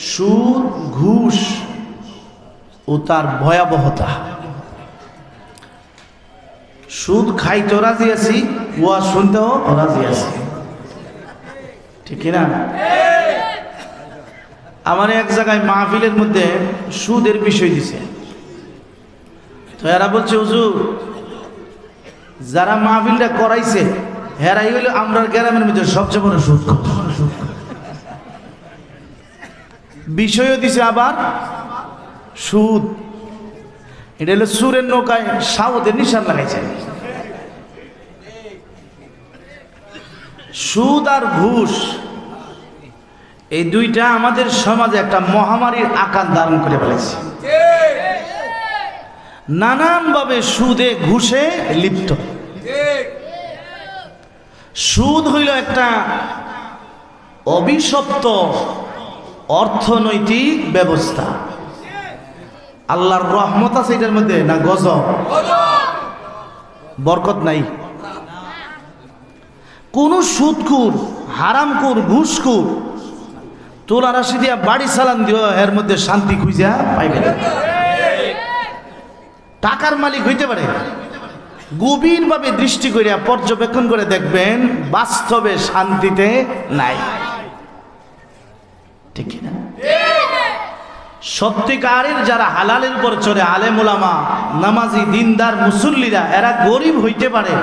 সুদ ঘুষ ও তার ভয়াবহতা। সুদ খাইতেও রাজি আছি, ওয়াজ শুনতেও রাজি আছি, ঠিক না? আমার এক জায়গায় মাহফিলের মধ্যে সুদের বিষয় দিছে, তো এরা বলছে হুজুর যারা মাহফিলটা করাইছে হেরাই হইল আমরা গ্রামের মধ্যে সবচেয়ে বড় সুদ। বিষয়ও দিছে আবার সুদ। এটা হলো সুরের নৌকায় সাউদের নিশান লাগাইছে। সুদ আর ঘুষ এই দুইটা আমাদের সমাজে একটা মহামারীর আকার ধারণ করে ফেলেছে। নানানভাবে সুদে ঘুষে লিপ্ত। সুদ হইল একটা অভিশপ্ত অর্থনৈতিক ব্যবস্থা। আল্লাহর রহমত আছে এটার মধ্যে না গজব? বরকত নাই। কোন সুদকুর, হারামকুর, ঘুষকুর তোলা রাশি দিয়া বাড়ি চালান দিও এর মধ্যে শান্তি খুঁজা পাইবে না। টাকার মালিক হইতে পারে, গভীরভাবে দৃষ্টি করিয়া পর্যবেক্ষণ করে দেখবেন বাস্তবে শান্তিতে নাই, ঠিক না? সত্যিকারের যারা হালালের উপর চড়ে আলেম ওলামা, নামাজি, দিনদার, মুসল্লিরা, এরা গরিব হইতে পারে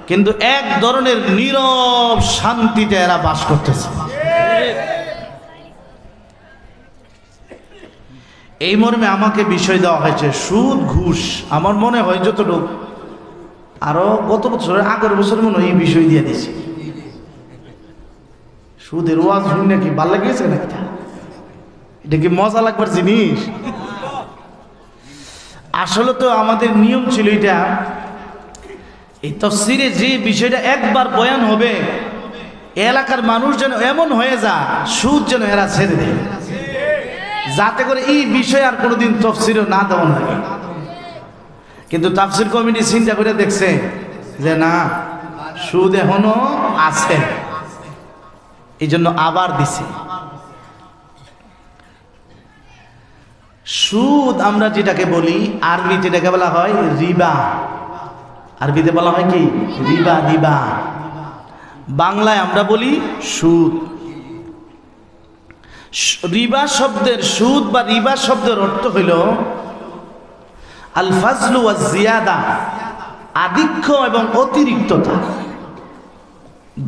কিন্তু এক ধরনের নীরব শান্তিতে এরা বাস করতেছে। এই মর্মে আমাকে বিষয় দেওয়া হয়েছে সুদ ঘুষ। আমার মনে হয় যতটুকু আরো গত বছর আগের বছর মনে হয় এই বিষয় দিয়ে দিয়েছি। সুদের ওয়াজ শুনে কি ভাল লাগিয়েছে নাকি? এটা কি মজা লাগবার জিনিস? আসলে তো আমাদের নিয়ম ছিল এটা, এই তাফসীরে যে বিষয়টা একবার বয়ান হবে এলাকার মানুষ যেন এমন হয়ে যায় সুদ যেন এরা ছেড়ে দেয়, যাতে করে এই বিষয় আর কোনোদিন তাফসীরে না দেওয়া লাগে। কিন্তু তাফসীর কমিটি চিন্তা করে দেখছে যে না, সুদ এখনো আছে, এই জন্য আবার দিছে। সুদ আমরা যেটাকে বলি আরবিতে যেটাকে বলা হয় রিবা। আরবিতে বলা হয় কি? রিবা, রিবা। বাংলায় আমরা বলি সুদ। রিবা শব্দের, সুদ বা রিবা শব্দের অর্থ হইল আল ফাজলু ওয়াজ জিয়াদা, আধিক্য এবং অতিরিক্ততা।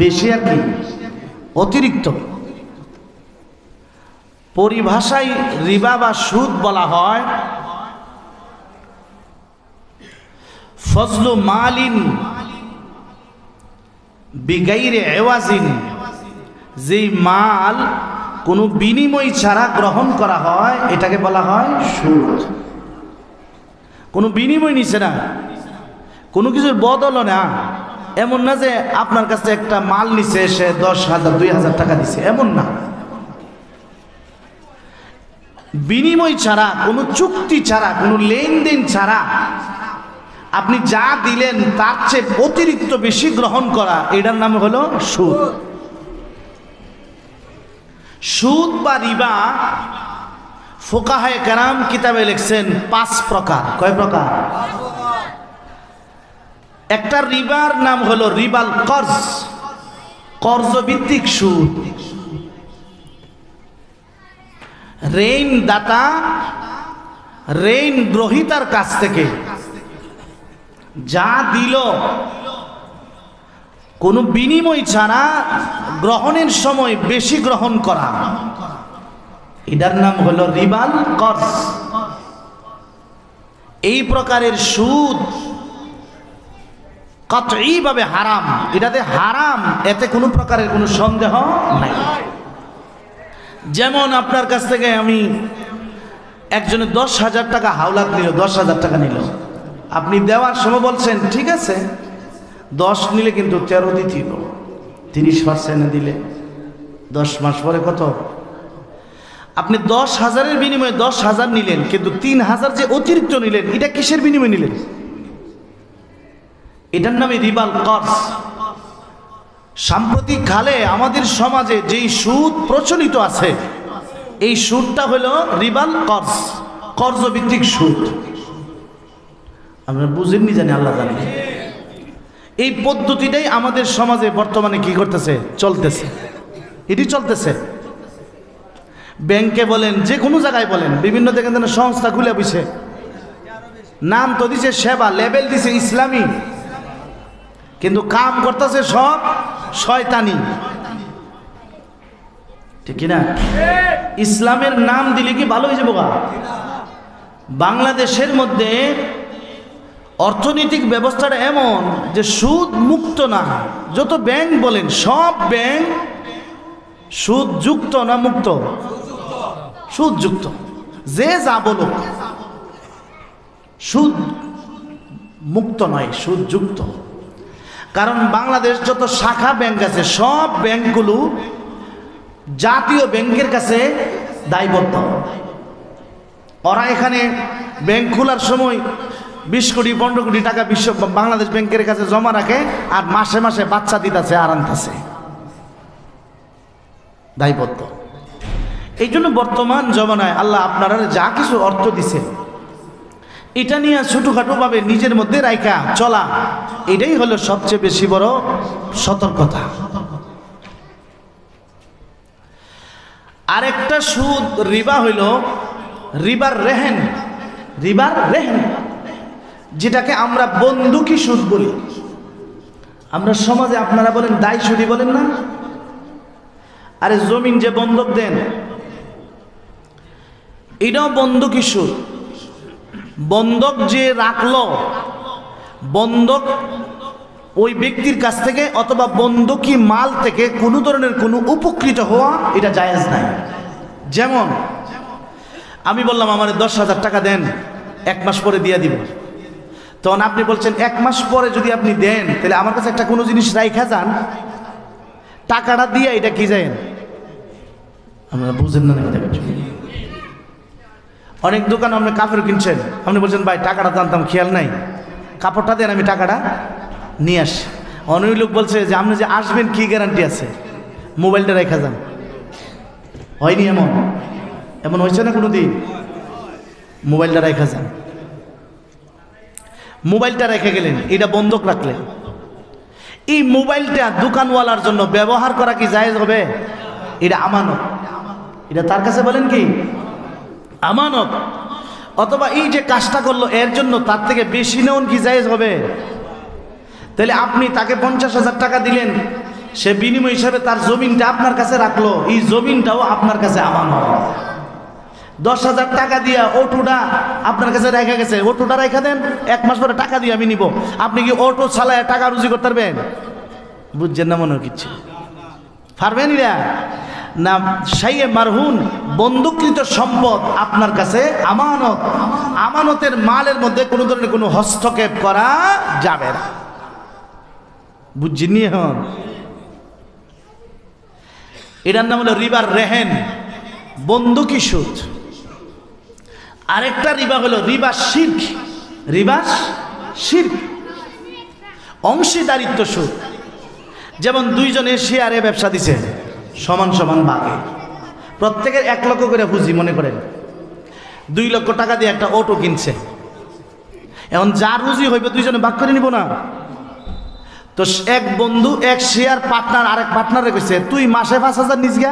বেশি আর কি? অতিরিক্ত। পরিভাষায় রিবা বা সুদ বলা হয় ফজলু মালিন বিগাইরে এওয়াজিন, যেই মাল কোনো বিনিময় ছাড়া গ্রহণ করা হয় এটাকে বলা হয় সুদ। কোনো বিনিময় নিছে না, কোনো কিছুর বদল না। এমন না যে আপনার কাছে একটা মাল নিছে সে 10,000 2,000 টাকা দিছে, এমন না। বিনিময় ছাড়া, কোনো চুক্তি ছাড়া, কোনো লেনদেন ছাড়া আপনি যা দিলেন তার চেয়ে অতিরিক্ত বেশি গ্রহণ করা, এটার নাম হলো সুদ। সুদ বা রিবা ফুকাহায়ে কেরাম কিতাবে লিখছেন 5 প্রকার। কয় প্রকার? একটা রিবার নাম হলো রিবাল কর্জ, কর্জভিত্তিক সুদ। ঋণ দাতা ঋণ গ্রহীতার কাছ থেকে যা দিল কোনো বিনিময় ছাড়া গ্রহণের সময় বেশি গ্রহণ করা, এটার নাম হলো রিবাল কর্জ। এই প্রকারের সুদ কতই ভাবে হারাম, এটাতে হারাম, এতে কোনো প্রকারের কোনো সন্দেহ নাই। যেমন আপনার কাছ থেকে আমি একজনে 10,000 টাকা হাওলাত নিল, 10,000 টাকা নিল, আপনি দেওয়ার সময় বলছেন ঠিক আছে 10 নিলে কিন্তু 13 দিতে হবে, 30% দিলে 10 মাস পরে কত? আপনি 10,000-এর বিনিময়ে 10,000 নিলেন, কিন্তু 3,000 যে অতিরিক্ত নিলেন এটা কিসের বিনিময়ে নিলেন? এটার নামে রিবাল কর্জ। সাম্প্রতিক কালে আমাদের সমাজে যেই সুদ প্রচলিত আছে এই সুদটা হলো রিবাল কর্জ, কর্জভিত্তিক সুদ। আপনারা বুঝেননি জানি, আল্লাহ জানে। এই পদ্ধতিটাই আমাদের সমাজে বর্তমানে কি করতেছে, চলতেছে, এটি চলতেছে। ব্যাংকে বলেন, যে কোনো জায়গায় বলেন, বিভিন্ন যেখানে সংস্থা খুলে বসে, নাম তো দিছে সেবা, লেবেল দিছে ইসলামী, কিন্তু কাম করতেছে সব শয়তানি, ঠিক না? ইসলামের নাম দিলে কি ভালো হয়ে যাবো? বাংলাদেশের মধ্যে অর্থনৈতিক ব্যবস্থাটা এমন যে সুদ মুক্ত না। যত ব্যাংক বলেন, সব ব্যাংক সুদ যুক্ত না মুক্ত? সুদ যুক্ত। যে যা বলুক, সুদ মুক্ত নয়, সুদ যুক্ত। কারণ বাংলাদেশ যত শাখা ব্যাংক আছে, সব ব্যাংকগুলো জাতীয় ব্যাংকের কাছে দায়বদ্ধ। ওরা এখানে ব্যাংক খোলার সময় 20 কোটি 15 কোটি টাকা বাংলাদেশ ব্যাংকের কাছে জমা রাখে, আর মাসে মাসে বাচ্চা দিতেছে আর আনতেছে, দায়বদ্ধ। এই জন্য বর্তমান জমানায় আল্লাহ আপনারা যা কিছু অর্থ দিছে, এটা নিয়ে ছোটোখাটোভাবে নিজের মধ্যে রাইখা চলা, এটাই হলো সবচেয়ে বেশি বড় সতর্কতা। আরেকটা সুদ রিবা হইল রিবার রেহেন। রিবার রেহেন, যেটাকে আমরা বন্দুকি সুদ বলি। আমরা সমাজে আপনারা বলেন দায় সুদি বলেন না? আরে জমিন যে বন্ধক দেন, এটাও বন্দুকি সুদ। বন্ধক যে রাখলো, বন্ধক ওই ব্যক্তির কাছ থেকে অথবা বন্ধকি মাল থেকে কোনো ধরনের কোনো উপকৃত হওয়া, এটা জায়েজ নাই। যেমন আমি বললাম আমার 10,000 টাকা দেন, 1 মাস পরে দিয়ে দিব। তখন আপনি বলছেন 1 মাস পরে যদি আপনি দেন, তাহলে আমার কাছে একটা কোনো জিনিস রাইখা যান, টাকাটা দিয়ে এটা কি যায়, আমরা বুঝেন না। অনেক দোকান আপনি কাপড় কিনছেন, আপনি বলছেন ভাই টাকাটা জানতাম, খেয়াল নাই, কাপড়টা দেন, আমি টাকাটা নিয়ে আসি। অনেক লোক বলছে যে আপনি যে আসবেন কি গ্যারান্টি আছে, মোবাইলটা রেখা যান। হয়নি এমন? এমন হয়েছে না কোনো দিন? মোবাইলটা রেখা যান, মোবাইলটা রেখে গেলেন, এটা বন্ধক রাখলেন। এই মোবাইলটা দোকানওয়ালার জন্য ব্যবহার করা কি জায়েজ হবে? এটা আমানত, এটা তার কাছে বলেন কি আমানত। অথবা এই যে কাজটা করলো এর জন্য তার থেকে বেশি নেওয়া কি জায়েজ হবে? তাহলে আপনি তাকে 50,000 টাকা দিলেন, সে বিনিময় হিসাবে তার জমিনটা আপনার কাছে রাখলো, এই জমিনটাও আপনার কাছে আমানত। 10,000 টাকা দিয়া অটোটা আপনার কাছে রেখে গেছে, অটোটা রেখে দেন, 1 মাস পরে টাকা দিয়ে আমি নিব। আপনি কি অটো চালায় টাকা রুজি করতে পারবেন? বুঝছেন না মনে কিচ্ছু পারবেন না। শাইয়ে মারহুন, বন্দুকৃত সম্পদ আপনার কাছে আমানত। আমানতের মালের মধ্যে কোনো ধরনের কোনো হস্তক্ষেপ করা যাবে না। বুঝছেন? এখন এটার নাম হলো রিবার রেহেন, বন্দুকি সুদ। আরেকটা রিবা হলো রিবা শিরক। রিবা শিরক, অংশীদারিত্ব সুদ। যেমন দুইজনে শেয়ারে ব্যবসা দিছে, সমান সমান ভাগে, প্রত্যেকের 1 লক্ষ করে পুঁজি মনে করেন, 2 লক্ষ টাকা দিয়ে একটা অটো কিনছে। এখন যার রুজি হইবে দুইজনে ভাগ করে নিব না? তো এক বন্ধু, এক শেয়ার পার্টনার আরেক পার্টনারে কইছে তুই মাসে 5,000 নিস গা,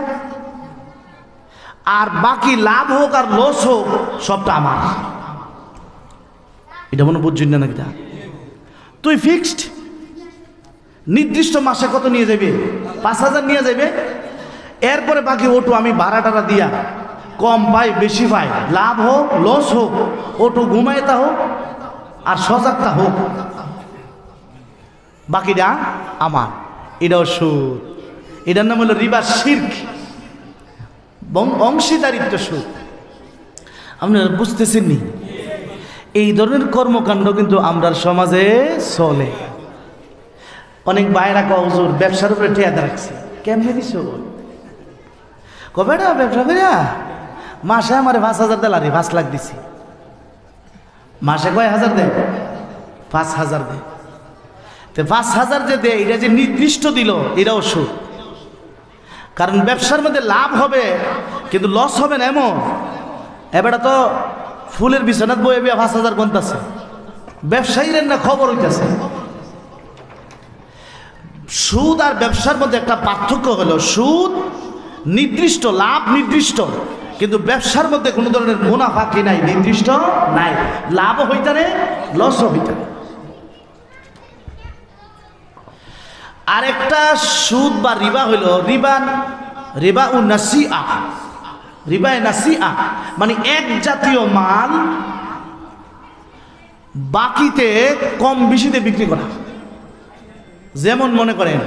আর বাকি লাভ হোক আর লস হোক সবটা আমার। এটা মনে বুঝছেন না নাকি? তুই ফিক্সড নির্দিষ্ট মাসে কত নিয়ে যাবে? 5,000 নিয়ে যাবে। এরপরে বাকি অটো আমি ভাড়াটারা দিয়া কম পাই বেশি পাই, লাভ হোক লস হোক, অটো ঘুমাইতা হোক আর সজাগতা হোক, বাকিটা আমার। এটাও সুদ। এটার নাম হলো রিবা শিরক, অংশীদারিত্ব সুদ। আপনারা বুঝতেছেন নি? এই ধরনের কর্মকাণ্ড কিন্তু আমরা সমাজে চলে। অনেক বাইরা হুজুর ব্যবসার উপরে ঠেয়াদা রাখছে। কেমনে দিস কবে না ব্যবসা করিয়া মাসে আমার 5,000 দিলারি, 5 লাখ দিছি। মাসে কয় হাজার দেয়? 5,000 দেয়। তো 5,000 যে দেয়, এটা যে নির্দিষ্ট দিল, এটাও সুদ। কারণ ব্যবসার মধ্যে লাভ হবে কিন্তু লস হবে না এমন। এবারে তো ফুলের বিছানাত বয়ে 5,000 গন্তাছে, ব্যবসায়ীদের না খবর হইতেছে। সুদ আর ব্যবসার মধ্যে একটা পার্থক্য হলো, সুদ নির্দিষ্ট, লাভ নির্দিষ্ট, কিন্তু ব্যবসার মধ্যে কোনো ধরনের মুনাফা কি নাই, নির্দিষ্ট নাই, লাভও হইতে পারে লসও হইতে পারে। আরেকটা সুদ বা রিবা হইল রিবা ও নাসিআ। রিবায়ে নাসিআ মানে এক জাতীয় মাল বাকিতে কম বেশিতে বিক্রি করা। যেমন মনে করেন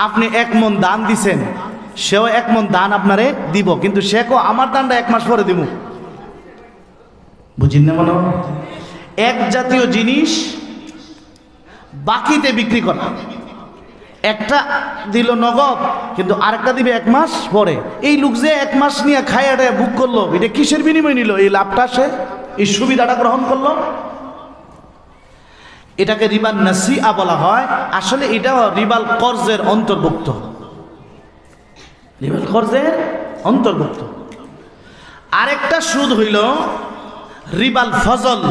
আপনি 1 মণ দান দিছেন, সেও 1 মণ দান আপনারে দিব, কিন্তু সে কো আমার দানটা 1 মাস পরে দিব। বুঝিন না? মনে এক জাতীয় জিনিস বাকিতে বিক্রি করা, একটা দিল নগদ কিন্তু আরেকটা দিবে 1 মাস পরে। এই লোক যে 1 মাস নিয়ে খাইয়াটা বুক করলো, এটা কিসের বিনিময় নিল? এই লাভটা সে, এই সুবিধাটা গ্রহণ করলো, এটাকে রিবা নাসিআ বলা হয়। আসলে এটাও রিবাল কর্জের অন্তর্ভুক্ত, রিবাল কর্জের অন্তর্ভুক্ত। আরেকটা সুদ হইল রিবাল ফজল।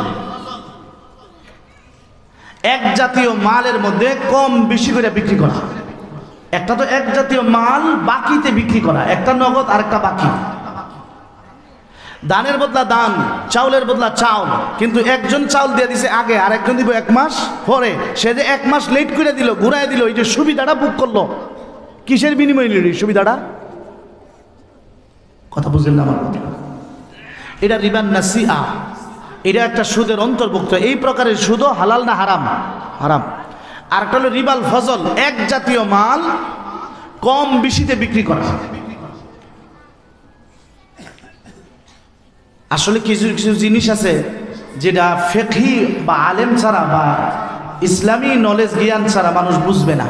এক জাতীয় মালের মধ্যে কম বেশি করে বিক্রি করা। একটা তো এক জাতীয় মাল বাকিতে বিক্রি করা, একটা নগদ আর একটা বাকি। দানের বদলা দান, চাউলের বদলা চাউল, কিন্তু একজন চাউল দিয়ে দিছে আগে আর একজন দিব 1 মাস পরে। সে যে 1 মাস লেট করে দিল, ঘুরাই দিল, এই যে সুবিধাটা বুক করলো, কিসের বিনিময় নিল এই সুবিধাটা? কথা বুঝলেন না আমার কথা? এটা রিবা নাসিআ, এটা একটা সুদের অন্তর্ভুক্ত। এই প্রকারের সুদও হালাল না হারাম? হারাম। আর একটা হলো রিবাল ফজল, এক জাতীয় মাল কম বেশিতে বিক্রি করা। আসলে কিছু কিছু জিনিস আছে যেটা ফিকহি বা আলেম ছাড়া বা ইসলামী নলেজ জ্ঞান ছাড়া মানুষ বুঝবে না।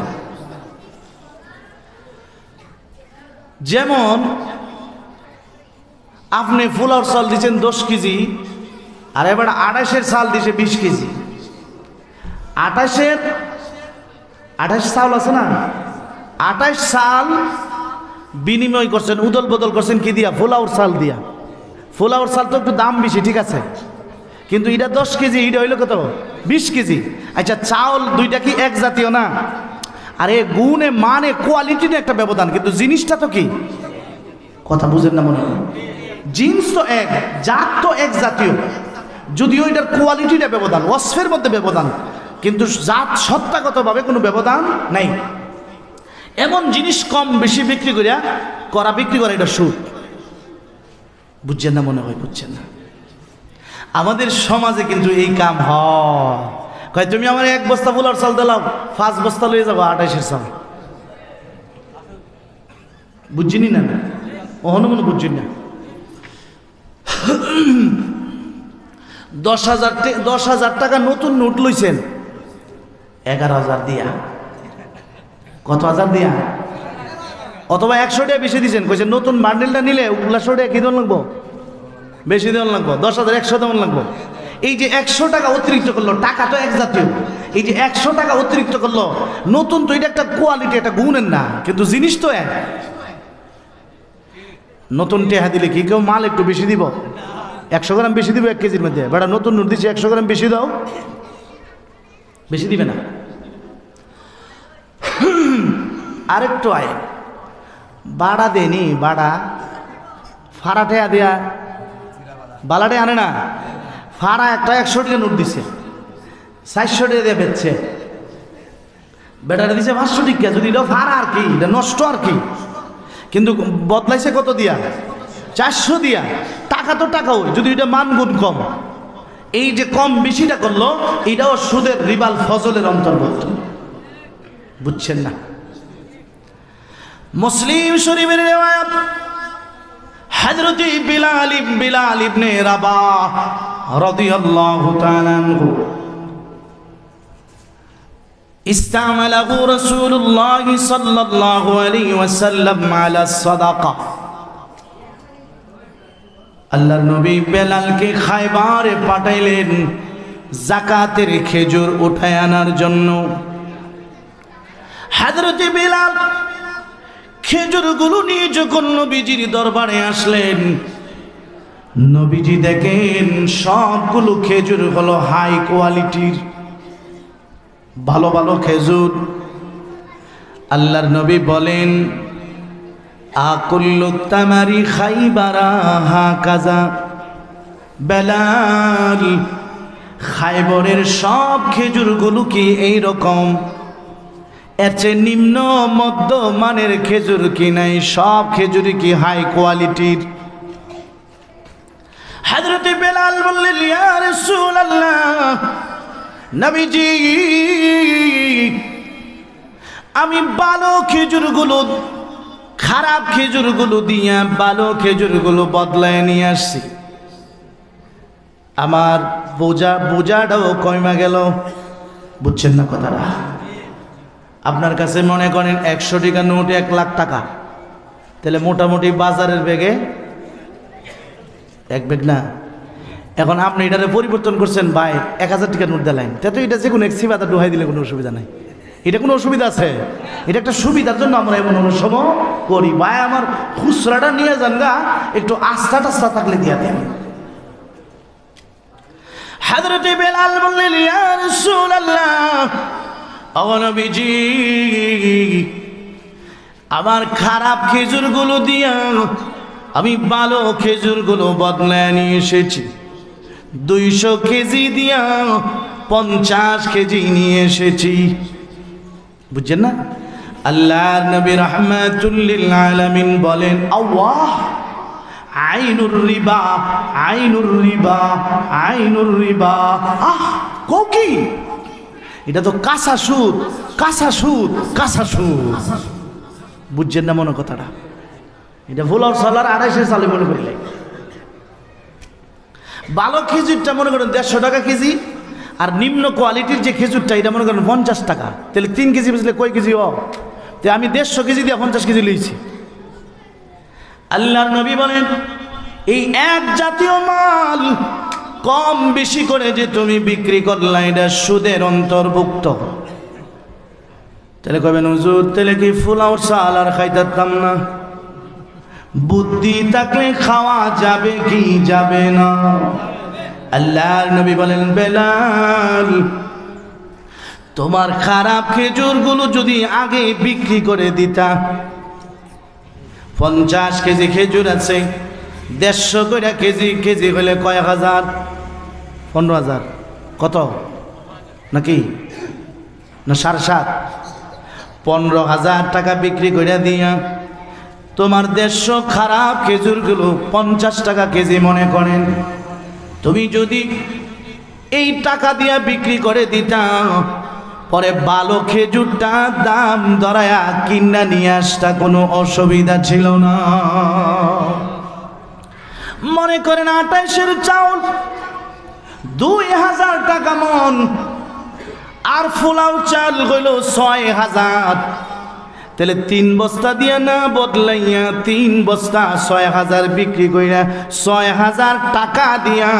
যেমন আপনি ফুলার চাল দিচ্ছেন 10 কেজি, আর এবার 28-এর চাল দিছে 20 কেজি। 28 চাল আছে না, 28 চাল বিনিময় করছেন, উদল বদল করছেন কি দিয়া? ফুলাউর চাল দিয়া। ফুলাউর চাল তো একটু দাম বেশি, ঠিক আছে, কিন্তু এটা 10 কেজি, এটা হইলো কত? 20 কেজি। আচ্ছা, চাউল দুইটা কি এক জাতীয় না? আরে গুণে মানে কোয়ালিটিতে একটা ব্যবধান, কিন্তু জিনিসটা তো কি? কথা বুঝেন না মনে হয়? জিনিস তো এক, জাত তো এক জাতীয়, যদিও এটার কোয়ালিটিটা ব্যবধান, ওয়াসফের মধ্যে ব্যবধান, কিন্তু জাত সত্তাগতভাবে কোনো ব্যবধান নাই। এমন জিনিস কম বেশি বিক্রি করা এটা সুদ। বুঝছেন না মনে হয়? বুঝছেন না? আমাদের সমাজে কিন্তু এই কাম হয়। তুমি আমার 1 বস্তা ফুলার চাল দিলাম, 5 বস্তা লয়ে যাবো 28-এর চাল। বুঝছিনি না? ওহনো মনে বুঝছেন না? 10,000 টাকা নতুন নোট লইছেন 11,000 দিয়া। কত হাজার দিয়া? অথবা 100 টাকা বেশি দিয়েছেন, কইছেন নতুন বান্ডেলটা নিলে 100 টাকা কি দেওয়া লাগবো? বেশি দেওয়া লাগবো, 10,100 দেওয়া লাগবো। এই যে 100 টাকা অতিরিক্ত করলো, টাকা তো এক জাতীয়, এই যে 100 টাকা অতিরিক্ত করলো, নতুন তো এটা একটা কোয়ালিটি, একটা গুণের না, কিন্তু জিনিস তো এক। নতুন টেহা দিলে কি কেউ মাল একটু বেশি দিব? 100 গ্রাম বেশি দিব 1 কেজির মধ্যে? বেটা নতুন নোট দিচ্ছে 100 গ্রাম বেশি দাও, বেশি দিবে না। আরেকটু আয় বাড়া দেনি, বাড়া ফাড়াটে দেয়া বালাটে আনে না, ফাড়া একটা 100 টাকা নোট দিছে, 400 টাকা দিয়ে বেচছে, বেটাটা দিছে 500 টাকা। যদি এটা ফাড়া আর কি, এটা নষ্ট আর কি, কিন্তু বদলাইছে কত দিয়া? 400 দিয়া। টাকা তো টাকাও, যদি এটা মান গুণ কম। এই যে কম বেশিটা করলো, এটাও সুদের রিবাল ফজলের অন্তর্ভুক্ত। বুঝছেন না? মুসলিম শরীফের রিওয়ায়াত, হযরত বিলাল ইবনে রাবাহ রাদিয়াল্লাহু তাআলা আনহু ইস্তামালাহু রাসূলুল্লাহ সাল্লাল্লাহু আলাইহি ওয়াসাল্লাম আলা সাদাকা। আল্লাহর নবী বেলালকে খায়বারে পাঠাইলেন যাকাতের খেজুর উঠায় আনার জন্য। হযরত বিলাল খেজুরগুলো নিয়ে যখন নবীজির দরবারে আসলেন, নবীজি দেখেন সবগুলো খেজুর হলো হাই কোয়ালিটির, ভালো ভালো খেজুর। আল্লাহর নবী বলেন, আকুল্লু তামারি খাইবারা হাকাযা। বেলাল, খাইবরের সব খেজুরগুলো কি এই রকম? এর চেয়ে নিম্ন মধ্য মানের খেজুর কি নাই? সব খেজুরই কি হাই কোয়ালিটির? হযরত বেলাল বললেন, ইয়া রাসূলুল্লাহ, নবীজি, আমি ভালো খেজুরগুলো খারাপ খেজুরগুলো দিয়া ভালো খেজুরগুলো বদলায় নিয়ে আসছি। আমার বোঝাটাও কমে গেল। বুঝছেন না কথাটা? আপনার কাছে মনে করেন 100 টাকা নোট 1 লাখ টাকা, তাহলে মোটামুটি বাজারের ব্যাগে 1 ব্যাগ না। এখন আপনি এটারে পরিবর্তন করছেন, ভাই 1000 টাকা নোট দিলেন, তো এটা যে কোনো এক সিবাতা ডুহাই দিলে কোনো অসুবিধা নাই। এটা কোনো অসুবিধা আছে? এটা একটা সুবিধার জন্য আমরা এমন অনুসম করি। ভাই আমার খুচরাটা নিয়ে যান গা, একটু আস্থা টাস্তা থাকলে দিয়া দেন। হযরত বেলাল বললেন, ইয়া রাসূলুল্লাহ, ও নবীজি, আমার খারাপ খেজুরগুলো দিয়া আমি ভালো খেজুরগুলো বদলায় নিয়ে এসেছি। 200 কেজি দিয়া 50 কেজি নিয়ে এসেছি। বুঝছেন না? আল্লাহর নবী রাহমাতুল লিল আলামিন বলেন, আল্লাহ, আইনুর রিবা, আইনুর রিবা, আইনুর রিবা। আহ, কি এটা? তো কাঁচা সুদ, কাঁচা সুদ, কাঁচা সুদ। বুঝছেন না মনে কথাটা? এটা ভুলার সালার 250 সালে মনে করিলে। ভালো খেজুরটা মনে করেন 150 টাকা কেজি, আর নিম্ন কোয়ালিটির যে খেজুরটা এটা মনে করেন 50 টাকা। তাহলে 3 কেজি বেচলে কয় কেজি? তো আমি 150 কেজি দিয়ে 50 কেজি লইছি। আল্লাহর নবী বলেন, এই এক জাতীয় মাল কম বেশি করে যে তুমি বিক্রি করলা, এটা সুদের অন্তর্ভুক্ত। তাহলে কবেন, হুজুর তাহলে কি ফুলাও চাল আর খাইতাম না? বুদ্ধি থাকলে খাওয়া যাবে কি যাবে না? আল্লাহর নবী বলেন, বেলাল, তোমার খারাপ খেজুরগুলো যদি আগে বিক্রি করে দিতা, 50 কেজি খেজুর আছে, 150 করে কেজি, কেজি হলে কয়েক হাজার? 15,000। কত নাকি না 7.5? 15,000 টাকা বিক্রি করে দিয়া তোমার 150 খারাপ খেজুরগুলো 50 টাকা কেজি মনে করেন। তুমি যদি এই টাকা দিয়া বিক্রি করে দিতা, পরে ভালো খেজুরটা দাম ধরায়া কিনা নিয়ে আসতা, কোনো অসুবিধা ছিল না। মনে করেন 28-এর চাউল 2000 টাকা মন, আর ফুলাও চাল হইল 6000। তাহলে 3 বস্তা দিয়া না বদলাইয়া 3 বস্তা 6000 বিক্রি কইরা 6000 টাকা দিয়া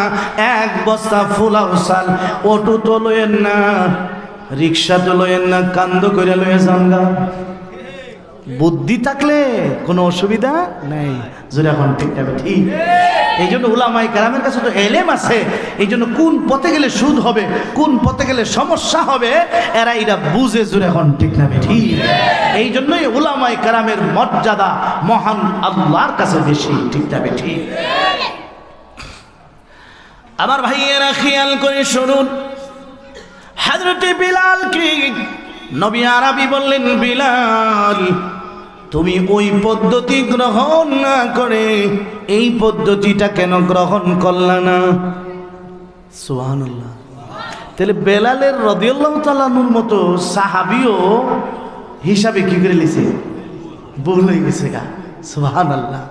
1 বস্তা ফুলাও চাল অটো তো লইেন না, রিক্সা তো লইেন না, কান্দ করে লইয়া যান। বুদ্ধি থাকলে কোনো অসুবিধা নেই। জোরে এখন ঠিক যাবে, ঠিক। এই জন্য উলামায়ে কেরামের কাছে তো এলেম আছে। এই জন্য কোন পথে গেলে সুদ হবে, কোন পথে গেলে সমস্যা হবে, এরা বুঝে। জোরে এখন ঠিক না, ঠিক। এই জন্যই উলামায়ে কেরামের মর্যাদা মহান আল্লাহর কাছে বেশি, ঠিক যাবে, ঠিক। আমার ভাইয়েরা খেয়াল করে শুনুন, হযরত বিলালকে নবী আরবি বললেন, বিলাল, তুমি ওই পদ্ধতি গ্রহণ না করে এই পদ্ধতিটা কেন গ্রহণ করলা না? সুবহানাল্লাহ। তাহলে বেলালের রাদিয়াল্লাহু তাআলা আনহুর মতো সাহাবীও হিসাবে কি করে লিছে? ভুল হয়ে গেছে গা। সুবহানাল্লাহ।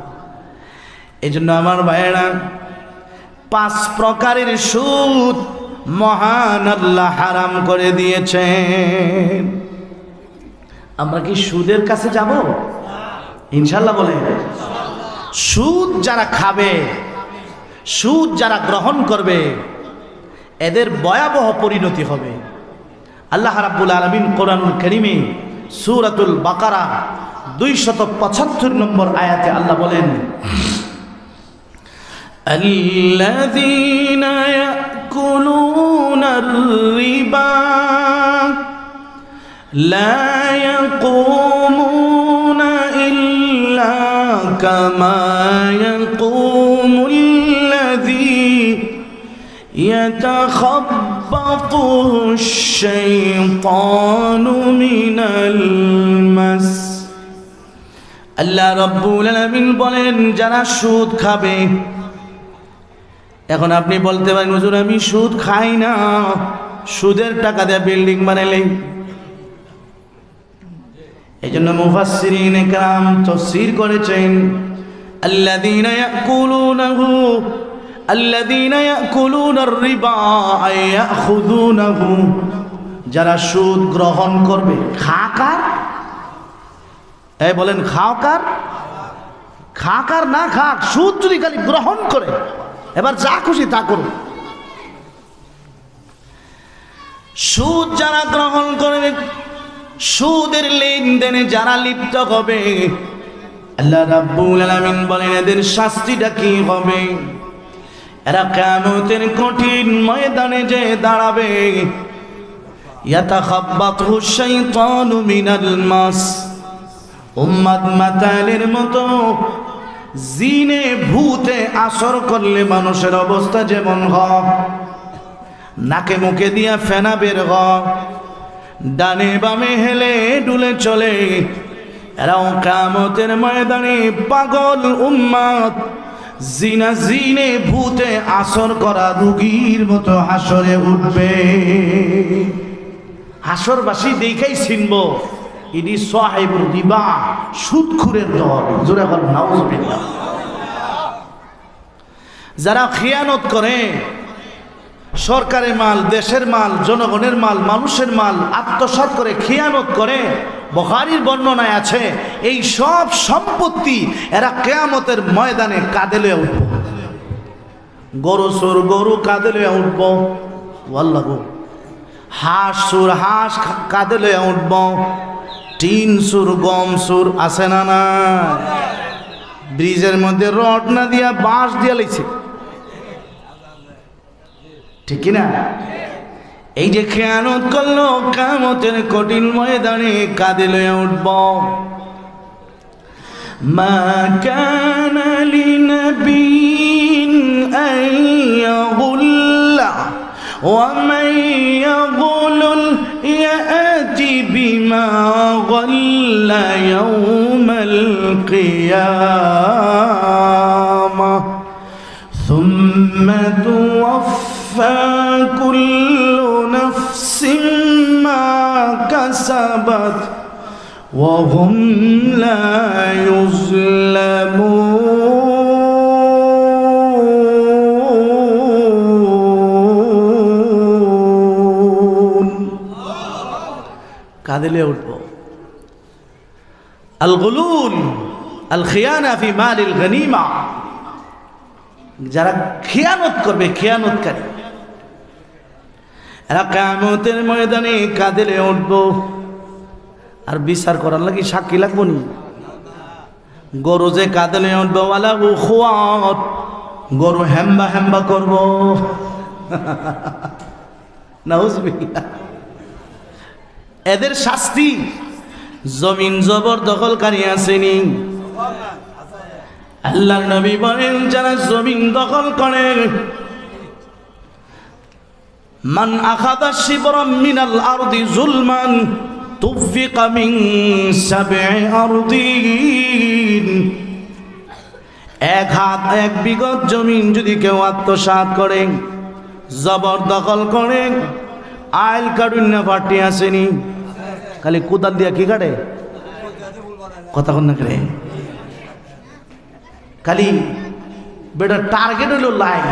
এই জন্য আমার ভাইয়েরা, 5 প্রকারের সুদ মহান আল্লাহ হারাম করে দিয়েছেন। আমরা কি সুদের কাছে যাব? ইনশাআল্লাহ বলে। সুদ যারা খাবে, সুদ যারা গ্রহণ করবে, এদের ভয়াবহ পরিণতি হবে। আল্লাহ রাব্বুল আলামিন কোরআনুল কারীমে সূরাতুল বাকারা 275 নম্বর আয়াতে আল্লাহ বলেন, الذين يأكلون الربا لا يقومون إلا كما يقوم الذي يتخبطه الشيطان من المس। আল্লাহ রাব্বুল আলামিন বলেন, যারা সুদ খাবে। এখন আপনি বলতে পারেন, হুজুর আমি সুদ খাই না, সুদের টাকা দিয়ে বিল্ডিং বানাইলে। এই জন্য মুফাসসিরিনে কেরাম তাফসীর করেছেন, আল্লাযীনা ইয়াকুলুনার রিবা আই ইয়াখুযুনাহু, যারা সুদ গ্রহণ করবে। খাকার এই বলেন, খাওকার? খাকার না খাক, সুদ যদি খালি গ্রহণ করে, এবার যা খুশি তা করুন। সুদ যারা গ্রহণ করবে, সুদের লেনদেনে যারা লিপ্ত হবে, আল্লাহ রাব্বুল আলামিন বলেন এদের শাস্তিটা কি হবে। এরা কিয়ামতের কঠিন ময়দানে যে দাঁড়াবে, ইয়াতাখাব্বাতহু শাইতানু মিনাল মাস, উম্মাদ মাতালের মতো জিনে ভূতে আসর করলে মানুষের অবস্থা যেমন হয়, নাকে মুখে দিয়া ফেনা বের হয়, ডানে বামে হেলে ডুলে চলে, এরাও কিয়ামতের ময়দানে পাগল উম্মাদ জিনে ভূতে আসর করা রোগীর মতো হাসরে উঠবে। হাসরবাসী দেখাই চিনব ইনি সাহিবুর রিবা, সুদখুরের দল। জোরে বলেন নাউজুবিল্লাহ। যারা খিয়ানত করে, সরকারের মাল, দেশের মাল, জনগণের মাল, মানুষের মাল আত্মসাৎ করে খিয়ানত করে, বুখারীর বর্ণনায় আছে এই সব সম্পত্তি এরা কিয়ামতের ময়দানে কাঁধে লইয়া উঠব। গরু চোর গরু কাঁধে লইয়া উঠব, আল্লাহ। হাঁস চোর হাঁস কাঁধে লইয়া উঠব, টিন চোর গম চোর আছে না না? ব্রিজের মধ্যে রড না দিয়া বাঁশ দিয়া লাইছে, ঠিক কিনা? এই যে খেয়ানত করলো, কিয়ামতের কঠিন ময়দানে কাঁধে লইয়া উঠব। মা কানা লিনাবিয়্যিন আন ইয়াগুল্লা ওয়া মান ইয়াগুলুল ইয়াতি বিমা গাল্লা ইয়াউমাল কিয়ামাহ সুম্মা তুওয়াফা কুল্লু নাফসিন মা কাসাবাত ওয়া হুম লা ইউযলামুন। কাঁদিলে উঠব। আল গুলুল আল খিয়ানা ফি মালিল গনিমা, যারা খিয়ানত করবে, খিয়ানতকারী, এরা কিয়ামতের ময়দানে কাঁদিলে উঠব। আর বিচার করার লাগি সাক্ষী লাগবো নি? গরু যে কাঁদিলে উঠবো, ওয়ালা উখওয়াত, গরু হেম্বা হেম্বা করব। নাউজুবিল্লাহ। এদের শাস্তি, জমিন জবরদখলকারী আসেনি। আল্লাহর নবী বলেন, যারা জমিন দখল করে, মান আখাযা শিবরাম মিনাল আরদি যুলমান তুফিকা মিন সাব'i আরদিন, এক হাত এক বিঘত জমিন যদি কেউ আত্মসাৎ করে, জবরদখল করে, আইল কাটুন না পার্টি আসেনি, খালি কোদাল দিয়া কি কাটে, কথা কন না করে, খালি বেটার টার্গেট হইল লাইন,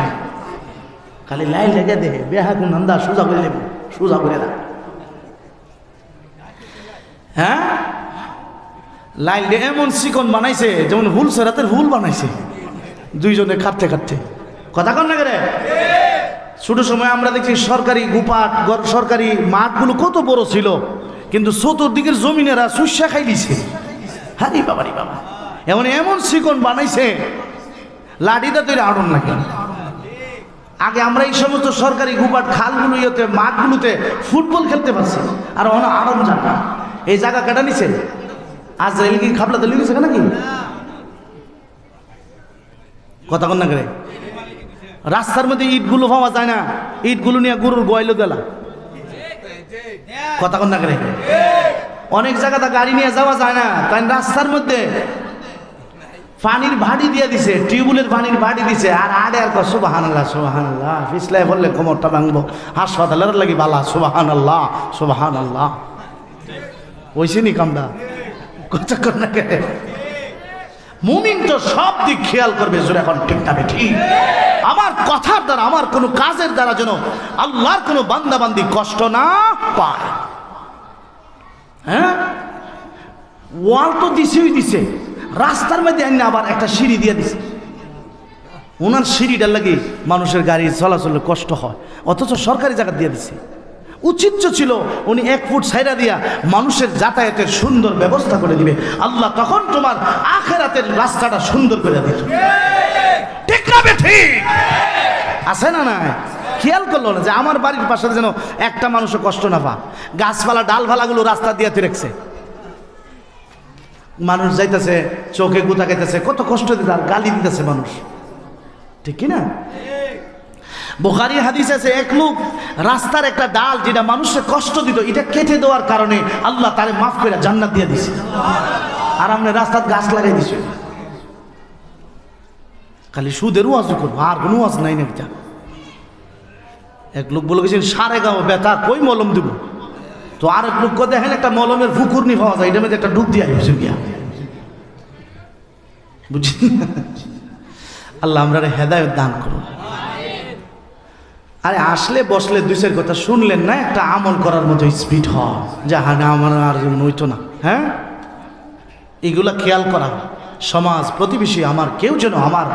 খালি লাইন লেগে দে, বেহা কোন আন্দা সোজা করে দেব, সোজা করে দেয়। হ্যাঁ, লাইন এমন চিকন বানাইছে যেমন হুল সেরাতের হুল বানাইছে, দুইজনে কাটতে কাটতে। কথা কন না করে। ছোট সময় আমরা দেখছি সরকারি গুপাট, সরকারি মাঠগুলো কত বড় ছিল, কিন্তু চতুর্দিকের জমিনেরা সুস্যা খাই দিছে। হারি বাবা রে বাবা, এমন এমন শিকন বানাইছে লাঠিটা তৈরি আড়ন লাগে। আগে আমরা এই সমস্ত সরকারি গুপাট খালগুলো ইয়েতে মাঠগুলোতে ফুটবল খেলতে পারছি, আর অন আড়ন জানা এই জায়গা কেটা নিছে আজরাইল কি খাবলা দিলে গেছে নাকি কথা কন না করে। রাস্তার মধ্যে ইটগুলো পাওয়া যায় না, ইটগুলো নিয়ে গরুর গোয়াইলো দেলা কথা কন না করে। অনেক জায়গাতে গাড়ি নিয়ে যাওয়া যায় না, তাই রাস্তার মধ্যে পানির ভাড়ি দিয়ে দিছে, টিউবওয়েলের পানির ভাড়ি দিছে, আর আড়ে আর সুবহানাল্লাহ সুবহানাল্লাহ ফিসলাই বললে কোমরটা ভাঙবো, হাসপাতালের লাগি বালা সুবহানাল্লাহ সুবহানাল্লাহ ওইসে নি কামদা কথা কর না কে। মুমিন তো সব দিক খেয়াল করবে, জোরে এখন ঠিক না ঠিক। আমার কথার দ্বারা, আমার কোনো কাজের দ্বারা যেন আল্লাহর কোনো বান্দাবান্দি কষ্ট না পায়। হ্যাঁ, ওয়াল তো দিছেই দিছে, রাস্তার মধ্যে আবার একটা সিঁড়ি দিয়ে দিছে। ওনার সিঁড়িটার লাগে মানুষের গাড়ি চলাচলে কষ্ট হয়, অথচ সরকারি জায়গা দিয়ে দিছে। উচিত ছিল উনি 1 ফুট ছাইরা দিয়া মানুষের যাতায়াতের সুন্দর ব্যবস্থা করে দিবে, আল্লাহ তখন তোমার আখিরাতের রাস্তাটা সুন্দর করে দিত। ঠিক না ঠিক আছে না? না খেয়াল করলো না যে আমার বাড়ির পাশে যেন একটা মানুষও কষ্ট না পা। গাছপালা ডালপালাগুলো রাস্তা দিয়ে রেখেছে, মানুষ যাইতেছে চোখে গুতা খাইতেছে, কত কষ্ট দিতে আর গালি দিতেছে মানুষ, ঠিক কিনা? বুখারী হাদিস আছে, এক লোক রাস্তার একটা ডাল যেটা মানুষের কষ্ট দিত, এটা কেটে দেওয়ার কারণে আল্লাহ তারে মাফ করে জান্নাত দিয়ে দিছে। আর আপনি রাস্তার গাছ লাগাই দিছে, খালি সুদের ওয়াজ করবো, আর কোনো ওয়াজ নাই না। এক লোক বলে গেছেন সারে গাও ব্যথা কই মলম দেব, তো আর এক লোক দেখেন একটা মলমের ফুকুরনি পাওয়া যায়, এটার মধ্যে একটা ডুব দিয়ে আসছে গিয়া, বুঝছি? আল্লাহ আমরা হেদায়েত দান করুন। আরে আসলে বসলে 2 কথা শুনলেন না, একটা আমল করার মতো স্পিড হয়, যা না আমার আর নইতো না। হ্যাঁ, এগুলা খেয়াল করা, সমাজ প্রতিবেশী আমার কেউ যেন আমার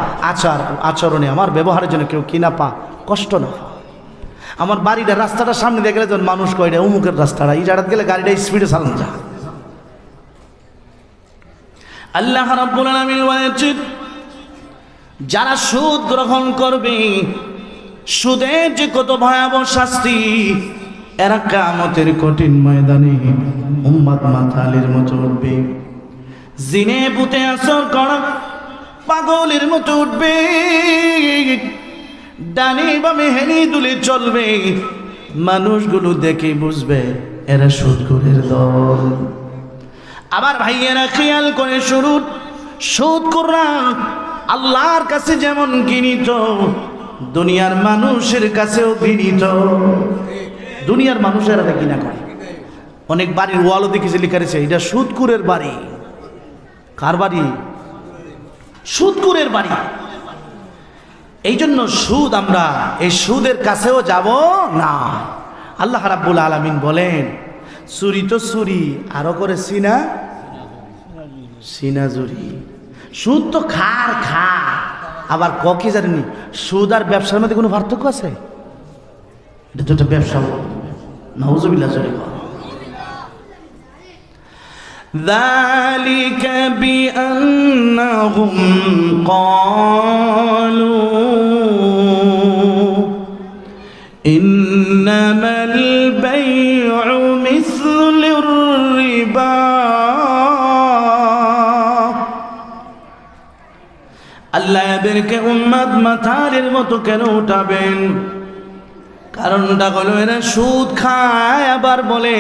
আচরণে আমার ব্যবহারের জন্য কেউ কিনা পা কষ্ট না। আমার বাড়িটা রাস্তাটা সামনে দিয়ে গেলে যখন মানুষ কয় এটা অমুকের রাস্তাটা, এই জায়গায় গেলে গাড়িটা স্পিডে চালানো যায়। আল্লাহ রাব্বুল আলামিন বলেছেন, যারা সুদ গ্রহণ করবে, সুদের যে কত ভয়াবহ শাস্তি, এরা কিয়ামতের কঠিন ময়দানে উম্মত মাতালের মতো উঠবে, জিনে বুতে আসর করা পাগলের মতো উঠবে, ডানে বামে হেলি দুলে চলবে, মানুষগুলো দেখে বুঝবে এরা সুদখোরের দল। আবার ভাইয়েরা খেয়াল করে শুনুন, সুদখোররা আল্লাহর কাছে যেমন ঘৃণিত, দুনিয়ার মানুষের কাছেও ঘৃণিত। দুনিয়ার মানুষেরা ঘৃণা করে। অনেক বাড়ির ওয়ালও দেখেছে লেখা রয়েছে এটা সুদখোরের বাড়ি। কার বাড়ি? সুদখোরের বাড়ি। এই জন্য সুদ, আমরা এই সুদের কাছেও যাব না। আল্লাহ রাব্বুল আলামিন বলেন, চুরি তো চুরি, আরো করে সিনাজুরি। সুদ তো খার খা, আবার কি জানেনি, সুদ আর ব্যবসার মধ্যে কোনো পার্থক্য আছে? এটা তো একটা ব্যবসা। নাউযুবিল্লাহ জোরে কর। ذلك بأنهم قالوا إنما البيع مثل الربا। আল্লাহ এদেরকে উম্মত মাথারের মতো কেন উঠাবেন? কারণটা হলো এরা সুদ খায়, আবার বলে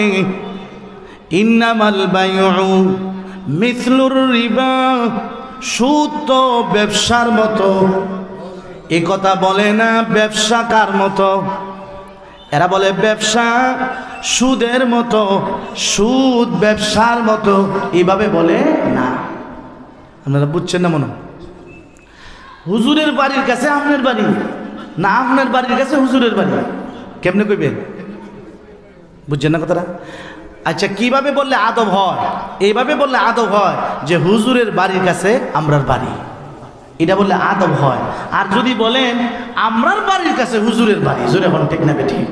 ইন্নামাল বাইউ মিথলুর রিবা, সুদ তো ব্যবসার মতো। এ কথা বলে না ব্যবসা কার মতো, এরা বলে ব্যবসা সুদের মতো, সুদ ব্যবসার মতো, এইভাবে বলে না। আপনারা বুঝছেন না? মনে হুজুরের বাড়ির কাছে আপনার বাড়ি না, আপনার বাড়ির কাছে হুজুরের বাড়ি, কেমনে কইবেন? বুঝছেন না কথাটা? আচ্ছা, কিভাবে বললে আদব হয়? এইভাবে বললে আদব হয় যে হুজুরের বাড়ির কাছে আমরার বাড়ি, এটা বললে আদব হয়। আর যদি বলেন আমরার বাড়ির কাছে হুজুরের বাড়ি, জোরে এখন ঠিক না ঠিক?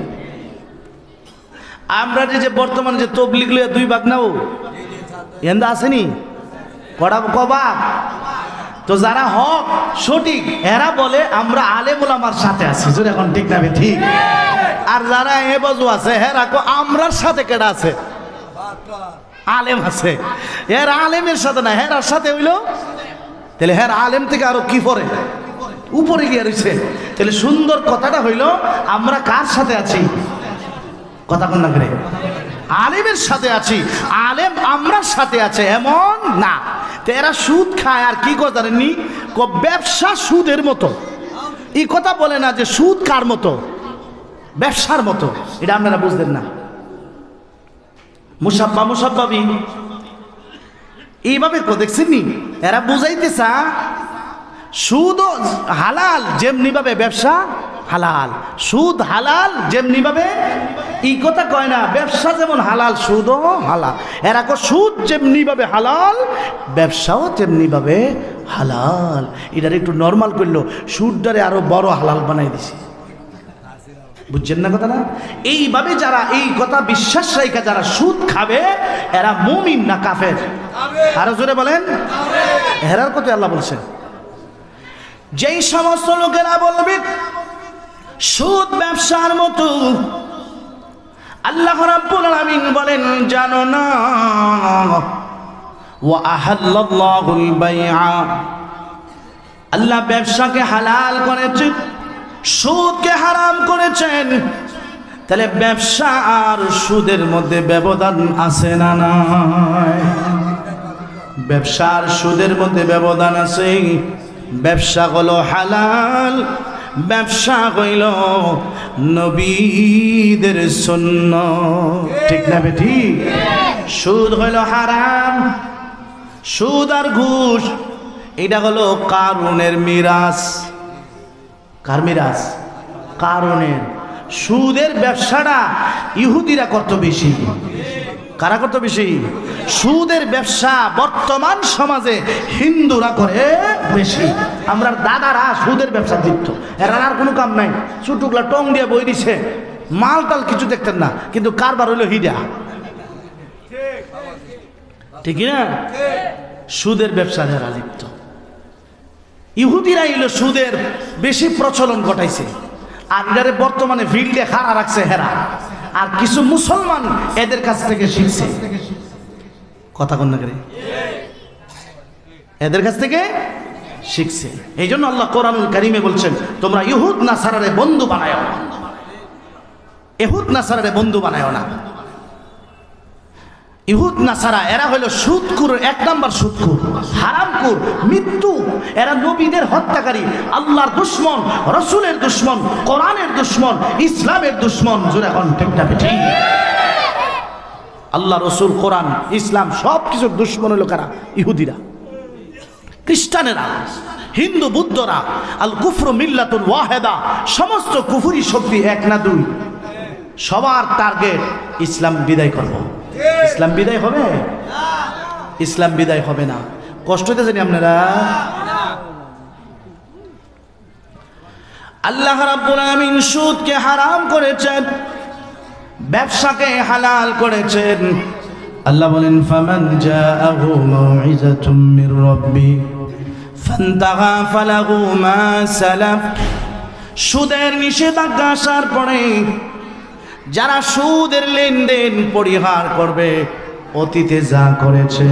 আমরা যে বর্তমানে যে তবলিগ লইয়া 2 ভাগ নাও এন্দা আসেনি, কড়া কবাব। তো যারা হক সঠিক এরা বলে আমরা আলেম ওলামার সাথে আছি, জোরে এখন ঠিক না ঠিক। আর যারা এ বাজু আছে হেরা কো আমরার সাথে কেডা আছে, আলেম আছে, এর আলেমের সাথে না হেরার সাথে হইলো। তাহলে হের আলেম থেকে আরো কি পরে উপরে গিয়ে রয়েছে। তাহলে সুন্দর কথাটা হইলো আমরা কার সাথে আছি, কথা কোন না করে আলেমের সাথে আছি, আলেম আমরার সাথে আছে এমন না। তো এরা সুদ খায় আর কি কথা জানেননি, ব্যবসা সুদের মতো। এই কথা বলে না যে সুদ কার মতো, ব্যবসার মতো, এটা আপনারা বুঝলেন না। মুসাব্বা মুসাব্বাবি এইভাবে দেখছেন নি, এরা বুঝাইতেছা সুদ হালাল যেমনি ভাবে ব্যবসা হালাল, সুদ হালাল যেমনি ভাবে এই কথা কয় না, ব্যবসা যেমন হালাল সুদও হালাল। এরা কো সুদ যেমনি ভাবে হালাল ব্যবসাও তেমনি ভাবে হালাল। এটার একটু নর্মাল করলো, সুদটারে আরো বড় হালাল বানাই দিছে। বুঝছেন না কথা না? এইভাবে যারা এই কথা বিশ্বাস রাখা যারা সুদ খাবে এরা মুমিন না কাফের? আরো জোরে বলেন। হেরার কথা আল্লাহ বলছেন, যেই সমস্ত লোকেরা বলবে সুদ ব্যবসার মতো, আল্লাহ রাব্বুল আলামিন বলেন জানো না, ওয়া আহাল্লাল্লাহুল বাইআ, আল্লাহ ব্যবসাকে হালাল করেছেন, সুদকে হারাম করেছেন। তাহলে ব্যবসা আর সুদের মধ্যে ব্যবধান আছে না নাই? ব্যবসা আর সুদের মধ্যে ব্যবধান আছে। ব্যবসা হলো হালাল, ব্যবসা হইল নবীদের সুন্নাত, ঠিক না ঠিক? সুদ হইল হারাম, সুদ আর ঘুষ এটা হলো কারুনের মিরাস। কার মিরাস? কারুনের। সুদের ব্যবসাটা ইহুদিরা করত বেশি। কারা করত বেশি? সুদের ব্যবসা বর্তমান সমাজে হিন্দুরা করে বেশি। আমরা দাদারা সুদের ব্যবসা লিপ্ত, এরা আর কোনো কাম নাই, ছোটগুলা টং দিয়ে বই দিছে, মাল টাল কিছু দেখতেন না, কিন্তু কারবার হইলো হিডা, ঠিক না? সুদের ব্যবসা যারা লিপ্ত, ইহুদিরা এলো সুদের বেশি প্রচলন ঘটাইছে, আর এটারে বর্তমানে ফিল্ডে খাড়া রাখছে হেরা, আর কিছু মুসলমান এদের কাছ থেকে শিখছে। কথা কোন না করে এদের কাছ থেকে শিখছে। এই জন্য আল্লাহ কোরআনুল কারীমে বলছেন তোমরা ইহুদ নাসারারে বন্ধু বানায়ো না, ইহুদ নাসারারে বন্ধু বানায়ো না। ইহুদ নাসারা এরা হলো সুদকুর, এক নাম্বার সুদকুর, হারামকুর, মৃত্যু। এরা নবীদের হত্যাকারী, আল্লাহর দুশ্মন, রসুলের দুশ্মন, কোরআনের দুশ্মন, ইসলামের দুশ্মন। জোরে এখন ঠিক না ঠিক? আল্লাহ, রসুল, কোরআন, ইসলাম সব কিছুর দুশ্মন হলো কারা? ইহুদিরা, খ্রিস্টানেরা, হিন্দু, বুদ্ধরা। আল কুফরু মিল্লাতুন ওয়াহেদা, সমস্ত কুফরি শক্তি এক না দুই, সবার টার্গেট ইসলাম বিদায় করব। ইসলাম বিদায় হবে? ইসলাম বিদায় হবে না। কষ্ট হইতেছে নি আপনারা? আল্লাহ রাব্বুল আলামিন সুদকে হারাম করেছেন, ব্যবসাকে হালাল করেছেন। আল্লাহ বলেন ফামান জাআহু মাউইযাতুম মির রাব্বি ফান্তাহা ফালাহু মা সালাফ। সুদের নিষেধাজ্ঞা আসার পরে যারা সুদের লেনদেন পরিহার করবে, অতীতে যা করেছে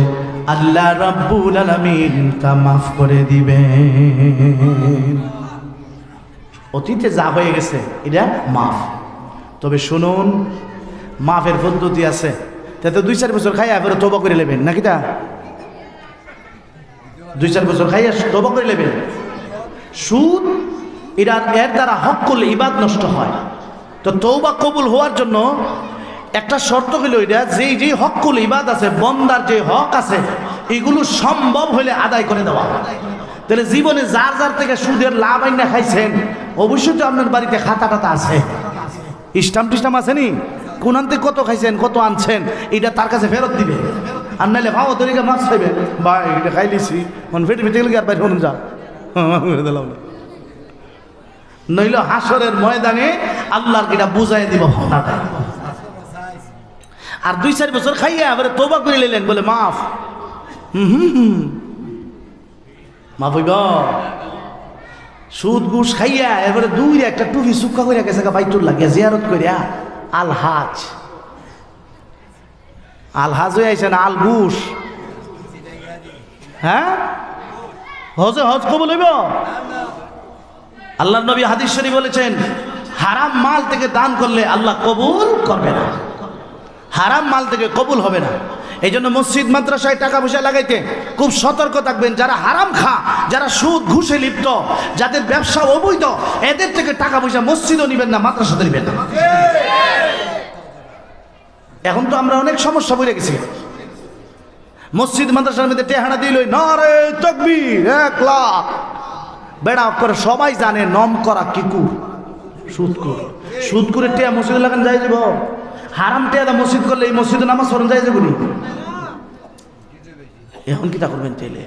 আল্লাহ রাব্বুল আলামিন তা মাফ করে দিবেন। অতীতে যা হয়ে গেছে এটা মাফ। তবে শুনুন, মাফের পদ্ধতি আছে। তাতে 2-4 বছর খাইয়া ফেরত তওবা করে নেবেন নাকি? তা 2-4 বছর খাইয়া তওবা করে নেবেন। সুদ এর দ্বারা হকুল ইবাদ নষ্ট হয়। তো তওবা কবুল হওয়ার জন্য একটা শর্ত হইল এটা, যেই হকুল ইবাদ আছে, বন্দার যে হক আছে, এগুলো সম্ভব হলে আদায় করে দেওয়া। তাহলে জীবনে যার যার থেকে সুদের লাভ আইনা খাইছেন, অবশ্যই তো আপনার বাড়িতে খাতা টাতা আছে, স্টাম্প টিস্টাম্প আছে নি, কোন আনতে কত খাইছেন, কত আনছেন, এটা তার কাছে ফেরত দিবে। আর নাইলে ভাও তরিকা মাছ খাইবে, ভাই এটা খাই দিছি, ফেটে ফেটে গেলে আর বাইরে হন যা, নইল হাসরের ময়দানে আল্লাহর এটা বুঝাই দিব। আর 2-4 বছর খাইয়া এবারে তওবা করে নিলেন বলে মাফ। মা বইব সুদ ঘুষ খাইয়া এবারে দুই একটা টুপি সুক্কা করে গেছে বাইতুল লাগিয়া জিয়ারত করিয়া আলহাজ আলহাজ হয়ে আইছে না আল ঘুষ হ্যাঁ হজে হজ কবুল হইব আল্লাহ নবী হাদিস শরীফ বলেছেন হারাম মাল থেকে দান করলে আল্লাহ কবুল করবে না হারাম মাল থেকে কবুল হবে না এই জন্য মসজিদ মাদ্রাসায় টাকা পয়সা লাগাইতে খুব সতর্ক থাকবেন যারা হারাম যারা সুদ ঘুষে লিপ্ত যাদের ব্যবসা অবৈধ এদের থেকে টাকা পয়সা মসজিদও নিবেন না মাদ্রাসাতে নিবেন না এখন তো আমরা অনেক সমস্যা পড়ে গেছি মসজিদ মাদ্রাসার মধ্যে টেহানা দিল নারে তাকবীর 1 লাখ বেড়া করে সবাই জানে নম করা কিকুর সুদ করে টেয়া মসজিদে লাগান যাই যাব হারাম টেয়া মসজিদ করলে এই মসজিদে নামাজ পড়ন যাই যাবনি এখন কিটা করবেন তেলে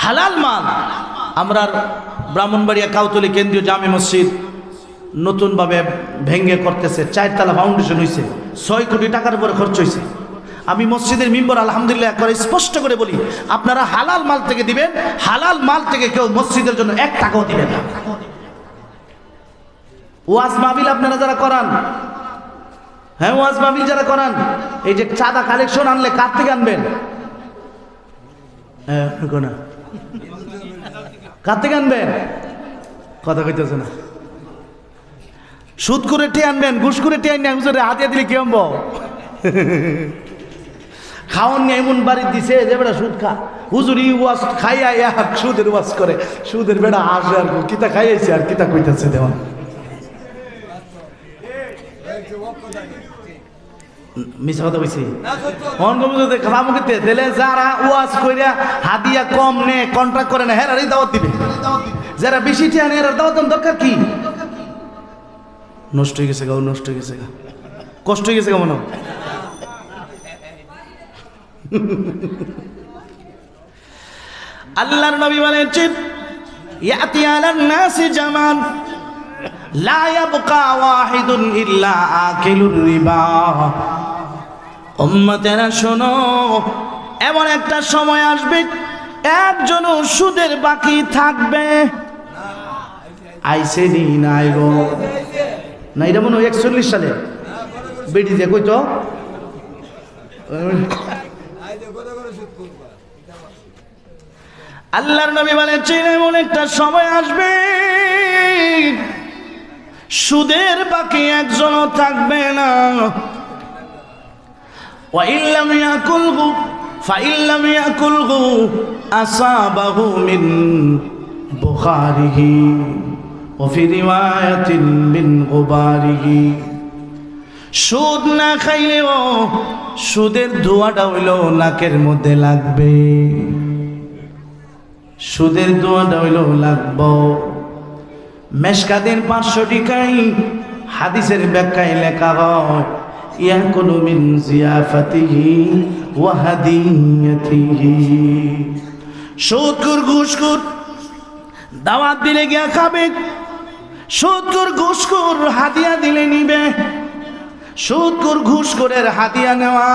হালাল মাল আমরা ব্রাহ্মণবাড়িয়া কাউতলী কেন্দ্রীয় জামে মসজিদ নতুনভাবে ভেঙ্গে করতেছে 4 তলা ফাউন্ডেশন হয়েছে 6 কোটি টাকার উপরে খরচ হয়েছে আমি মসজিদের মেম্বার আলহামদুলিল্লাহ করে স্পষ্ট করে বলি আপনারা হালাল মাল থেকে দিবেন হালাল মাল থেকে কেউ মসজিদের জন্য 1 টাকাও দিবেন না ওয়াজ মাহফিল আপনারা যারা করান হ্যাঁ ওয়াজ মাহফিল যারা করান এই যে চাঁদা কালেকশন আনলে কার থেকে আনবেন কার থেকে আনবেন কথা কইতেছে না সুদ করে টেয়ে আনবেন ঘুষ করে টেয়ে আনবেন হুজুরে হাতিয়া দিলে কি আনবো খাওয়ান নিয়ে এমন বাড়ি দিছে যে বেটা সুদ খা হুজুর ই ওয়াজ খাইয়া সুদের ওয়াজ করে সুদের বেটা আসে আর কিতা খাইয়াছে আর কিতা কইতেছে দেওয়ান মিছা কথা কইছি অনগমতে খামুকে দিলে যারা ওয়াজ কইরা হাদিয়া কম নে কন্ট্রাক্ট করে না হেরারই দাওয়াত দিবে যারা বেশি টিয়া নেয় এর দাওয়াত দরকার কি নষ্ট হয়ে গেছে গা নষ্ট হয়ে গেছে গা কষ্ট হয়ে গেছে গা মনে আল্লাহর নবী বলেছেন ইয়াতি আলান নাসি জামান লা ইয়াবকা ওয়াহিদুন ইল্লা আকিলুর রিবা উম্মতেরা শোনো এমন একটা সময় আসবে একজনও সুদের বাকি থাকবে আইছে নি নাই গো না এটা মনে হয় 41 সালে বেটি যে কইতো আল্লাহর নবী বলেছেন এমন একটা সময় আসবে সুদের বাকি একজনও থাকবে না ওয়া ইল্লাম ইয়াকুলহু ফাইল্লাম ইয়াকুলহু আসাবাহু মিন বুখারিহি ওয়া ফি রিওয়ায়াতিন মিন গুবারিহি সুদ না খাইলেও সুদের ধোঁয়াটা হইলো নাকের মধ্যে লাগবে সুদের ধোঁয়াটা হইলো লাগবো মেশকাতের 500 টাকায় হাদিসের ব্যাখ্যায় লেখা হয় ইয়াকুলু মিন জিয়াফাতিহি ওয়া হাদিয়াতিহি সুদখোর ঘুষখোর দাওয়াত দিলে গিয়া খাবে সুদখোর ঘুষখোর হাদিয়া দিলে নিবে সুদখোর ঘুষখোরের হাদিয়া নেওয়া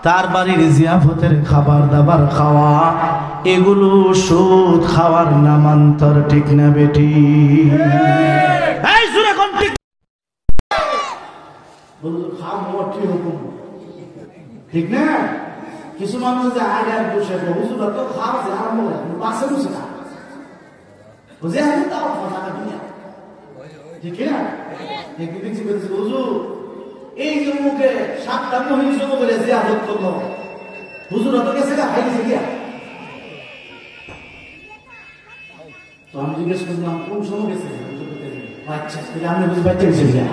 তার বাড়ির জিয়াফতের খাবার দাবার খাওয়া এগুলো সুদ খাওয়ার নামান্তর ঠিক না বেটি এই সুরে কোন ঠিক বন্ধু খাও মোটি হুকুম ঠিক না কিছু মানুষ যে আগে আর বসে হুজুর তো খাও যে আরম্ভ করে পাশে বসে না বুঝে আমি তাও কথা দুনিয়া ঠিক না একদিন কিছু বলছে হুজুর এই যে মুখে 7টা মহিলা বলে জিয়ারত করলো হুজুর তো গেছে না খাইছে গিয়া তো আমি জিজ্ঞেস করলাম কোন সময় গেছে আচ্ছা তাহলে আমি বুঝতে পারছি গিয়া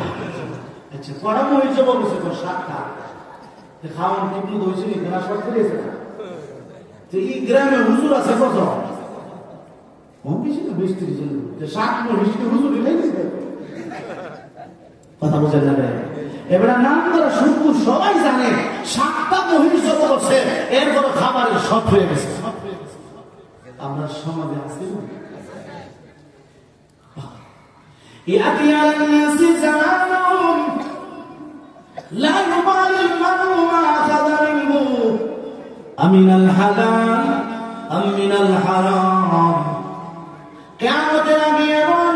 আচ্ছা কড়া মহিলা বলছে তো 7টা খাওয়ান ঠিক মতো হয়েছে নি কেনা সব করেছে না তো এই গ্রামে হুজুর আছে কত বেশি না 20-30 জন যে 7 মহিলা হুজুর খাইছে কথা বোঝেন না এবার নাম করা শুক্র সবাই জানে 7টা মহিলা বলছে এরপর খাবারের সব হয়ে গেছে আমরা সমাজে আছি ইয়াতি আলান নাসি জামানুন লা ইউবালিল মারউ মা আখাযা মিনহু আমিনাল হালাল আমিনাল হারাম। কিয়ামতের আগে এমন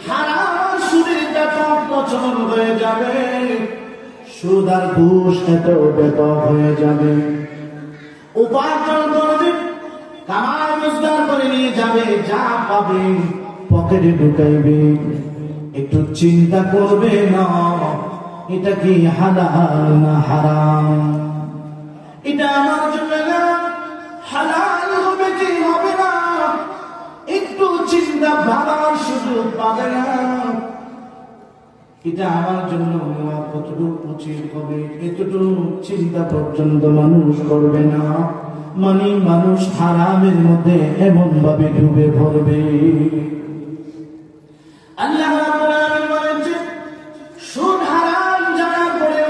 হারাম সুদের ব্যাপক প্রচলন হয়ে যাবে, সুদ আর ঘুষ এত ব্যাপক হয়ে যাবে। উপার্জন করবে, কামাই রোজগার করে নিয়ে যাবে, যা পাবে পকেটে ঢুকাইবে, একটু চিন্তা করবে না এটা কি হালাল না হারাম, এটা আমার জন্য না হালাল হবে কি হবে না, একটু চিন্তা ভাবার সুযোগ পাবে না। এটা আমার জন্য নেওয়া কতটুকু উচিত হবে, এতটুকু চিন্তা পর্যন্ত মানুষ করবে না। মানে মানুষ হারামের মধ্যে এমন ভাবে ডুবে পড়বে। আল্লাহ রাব্বুল আলামিন বলেন, সুদ হারাম জানার পরে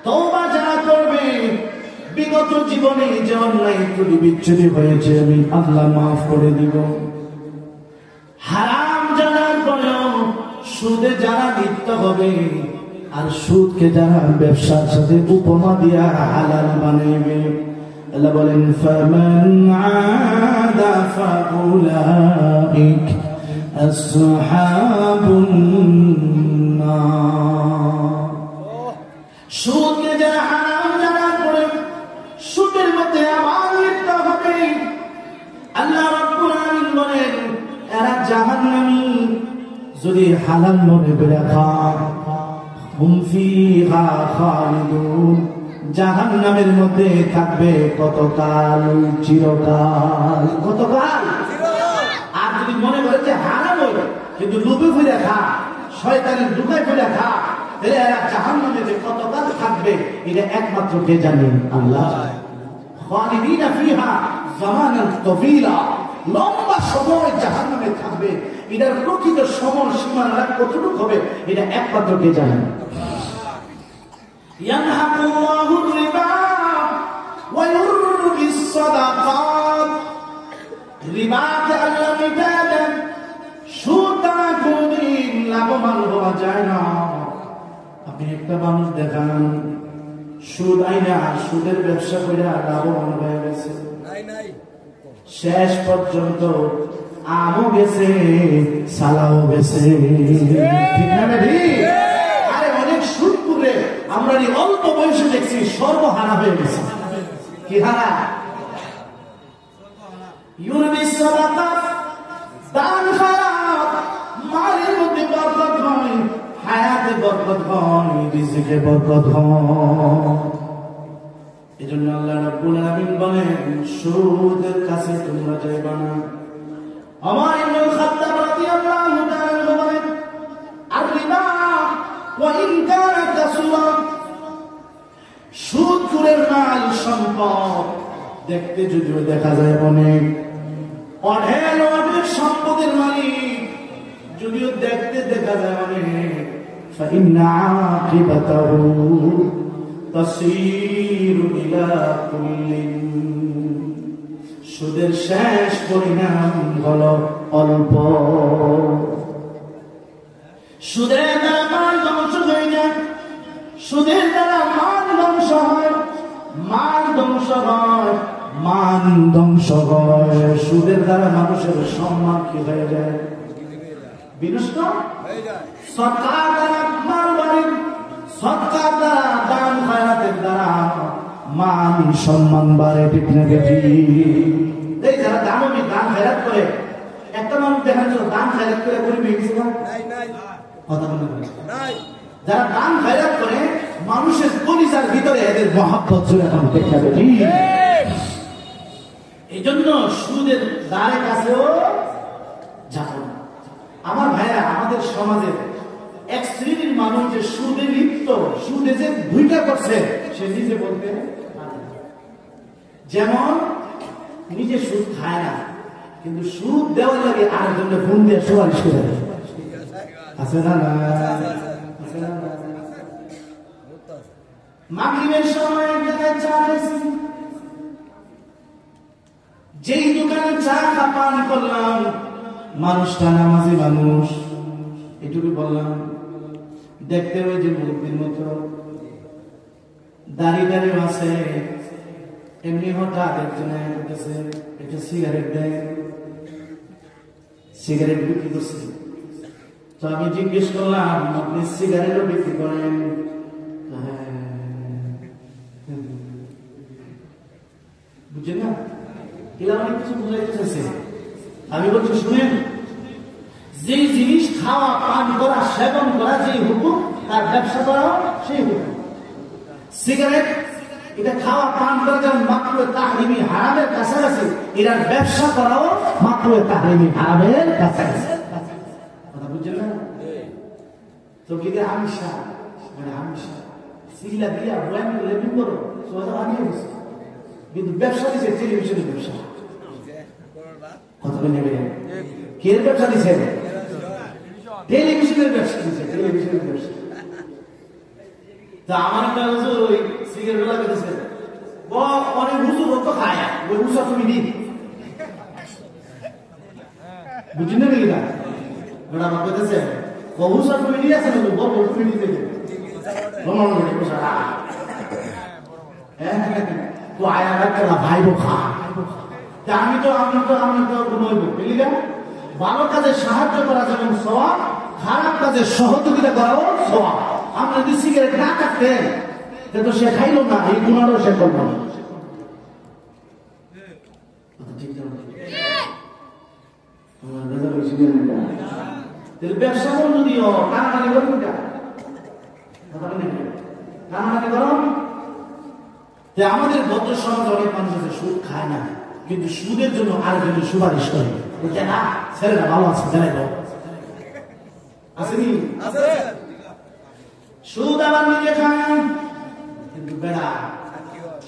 তওবা যারা করবে, বিগত জীবনে যে অন্যায় ত্রুটি বিচ্ছুতি হয়েছে আমি আল্লাহ মাফ করে দিব। হারাম জানার পরেও সুদে যারা লিপ্ত হবে আর সুদকে যারা ব্যবসার সাথে উপমা দিয়া হালাল বানাইবে, আল্লাহ বলেন ফামান আদা ফাউলাইক আসহাবুন নার। সুদকে যারা হারাম জানার পরে সুদের মধ্যে আবার লিপ্ত হবে, আল্লাহ রাব্বুল আলামিন বলেন এরা জাহান্নামী। যদি হালাল মনে করে খান, হুম ফিহা খালিদুন, জাহান্নামের মধ্যে থাকবে কতকাল, চিরকাল। কতকাল? আর যদি মনে করে যে হারাম হইল কিন্তু লোভে ফিরে খা, শয়তানের দুকায় ফিরে খা, তাহলে এরা জাহান্নামে যে কতকাল থাকবে এটা একমাত্র কে জানেন? আল্লাহ। খালিদিনা ফিহা জামানান তাওয়িলা, লম্বা সময় জাহান্নামে থাকবে। এটার প্রকৃত সময় সীমানা কতটুকু হবে এটা একমাত্র কে জানেন? ইয়ানহাকুল্লাহু রিবা ওয়া ইউরবিস সাদাকাত। রিবাকে আল্লাহ মিটায় দেন, সুদ দ্বারা কোনদিন লাভবান হওয়া যায় না। আপনি একটা মানুষ দেখান সুদ আইনা সুদের ব্যবসা করে লাভবান হয়ে গেছে, শেষ পর্যন্ত আমও গেছে সালাও গেছে, ঠিক না? আরে অনেক সুদ করে আমরা এই অল্প বয়সে দেখছি সর্বহারা হয়ে গেছে। কি হারা? ইউরবিস সাদাকাত, দান খারাপ, মালের মধ্যে বরকত হয়, হায়াতে বরকত হয়, রিজিকে বরকত হয়। এজন্য আল্লাহ রাব্বুল আলামিন বলেন সুদের কাছে তোমরা যাইবা না। ওমর ইবনে খাত্তাব রাদিয়াল্লাহু তাআলা বলেন আর-রিবা ওয়া ইন কানা কাসুরা, সুদের মাল সম্পদ দেখতে যদিও দেখা যায় অনেক অনেক সম্পদের মালিক, যদিও দেখতে দেখা যায় অনেক, ফাইন্না আকিবাতাহু তাসীরু ইলা কুল্লিন, সুদের শেষ পরিণাম হলো অল্প। সুদের দ্বারা মাল ধ্বংস হয়ে যায়, সুদের দ্বারা মান ধ্বংস হয়, মান ধ্বংস হয়, মান ধ্বংস হয়। সুদের দ্বারা মানুষের সম্মান কি হয়ে যায়? বিনষ্ট হয়ে যায়। সরকার দ্বারা মাল বাড়ে, সরকার দ্বারা দান খয়রাতের দ্বারা মান সম্মান বাড়ে, ঠিক না? এই যারা দানবী দান খয়রাত করে, একটা মানুষ দেখা যাচ্ছে দান খয়রাত করে গরিব হয়ে গেছে না? কথা বলে নাই। যারা দান খয়রাত করে মানুষের কলিজার ভিতরে এদের মহব্বত জুড়ে এখন দেখা যাবে। এই জন্য সুদের দ্বারে কাছেও যাবো না। আমার ভাইরা, আমাদের সমাজের এক শ্রেণীর মানুষ যে সুদে লিপ্ত, সুদে যে ভূমিকা করছে সে নিজে বলতে, যেমন নিজে সুদ খায় না কিন্তু সুদ দেওয়ার লাগে আরেকজনকে ফোন দিয়ে সুপারিশ করে দেয়। আছে না? মাগরিবের সময় এক জায়গায় চা খাইছি, যেই দোকানে চা পান করলাম, মানুষটা নামাজি মানুষ, এটুকু বললাম, দেখতে ওই যে মুরব্বীর মতো, দাড়ি আছে, এমনি হঠাৎ একজনে বলতেছে একটা সিগারেট দেয়, সিগারেট বিক্রি করছে। তো আমি জিজ্ঞেস করলাম আপনি সিগারেটও বিক্রি করেন? বুঝছেন না, এরা অনেক কিছু বুঝাইতে চাইছে। আমি বলছি শুনেন, যে জিনিস খাওয়া পান করা সেবন করা যে হুকুম, তার ব্যবসা করা সেই হুকুম। সিগারেট এটা খাওয়া পান করা যেমন মাকরুহে তাহরিমি হারামের কাছাকাছি, এটার ব্যবসা করাও মাকরুহে তাহরিমি হারামের কাছাকাছি। কথা বুঝছেন না? তো কি আমিষা মানে আমিষা সিল্লা দিয়া বয়ান করে বিন করো সোজা বানিয়ে বসে, কিন্তু ব্যবসা দিচ্ছে টেলিভিশনের ব্যবসা। কথা বলে নেবে কে ব্যবসা দিচ্ছে? টেলিভিশনের ব্যবসা দিচ্ছে, টেলিভিশনের ব্যবসা। তা আমার একটা হুজুর ওই সিগারেট লাগাতেছে, অনেক হুজুর তো খায়, ওই হুজুর তুমি দিন বুঝি না নাকি না? ওটা আমার বলতেছে হুজুর তুমি দিয়ে আছে না, বলবো তুমি দিতে তো আয়া একটা ভাই খা। আমি তো বুঝলি না, ভালো কাজে সাহায্য করা যেমন সওয়াব, খারাপ কাজে সহযোগিতা করাও সওয়াব। আমরা যদি সিগারেট না কাটতেন তো সে খাইল না, এই গুণারও সে করল না। ব্যবসা করুন যদিও টানাটানি করুন, টানাটানি করুন। আমাদের ভদ্র সমাজে অনেক মানুষ আছে সুদ খায় না, কিন্তু সুদের জন্য আরেকজনের সুপারিশ করে, না ছেলেরা ভালো আছে জানাই আসেনি, সুদ আবার নিজে খান, কিন্তু বেড়া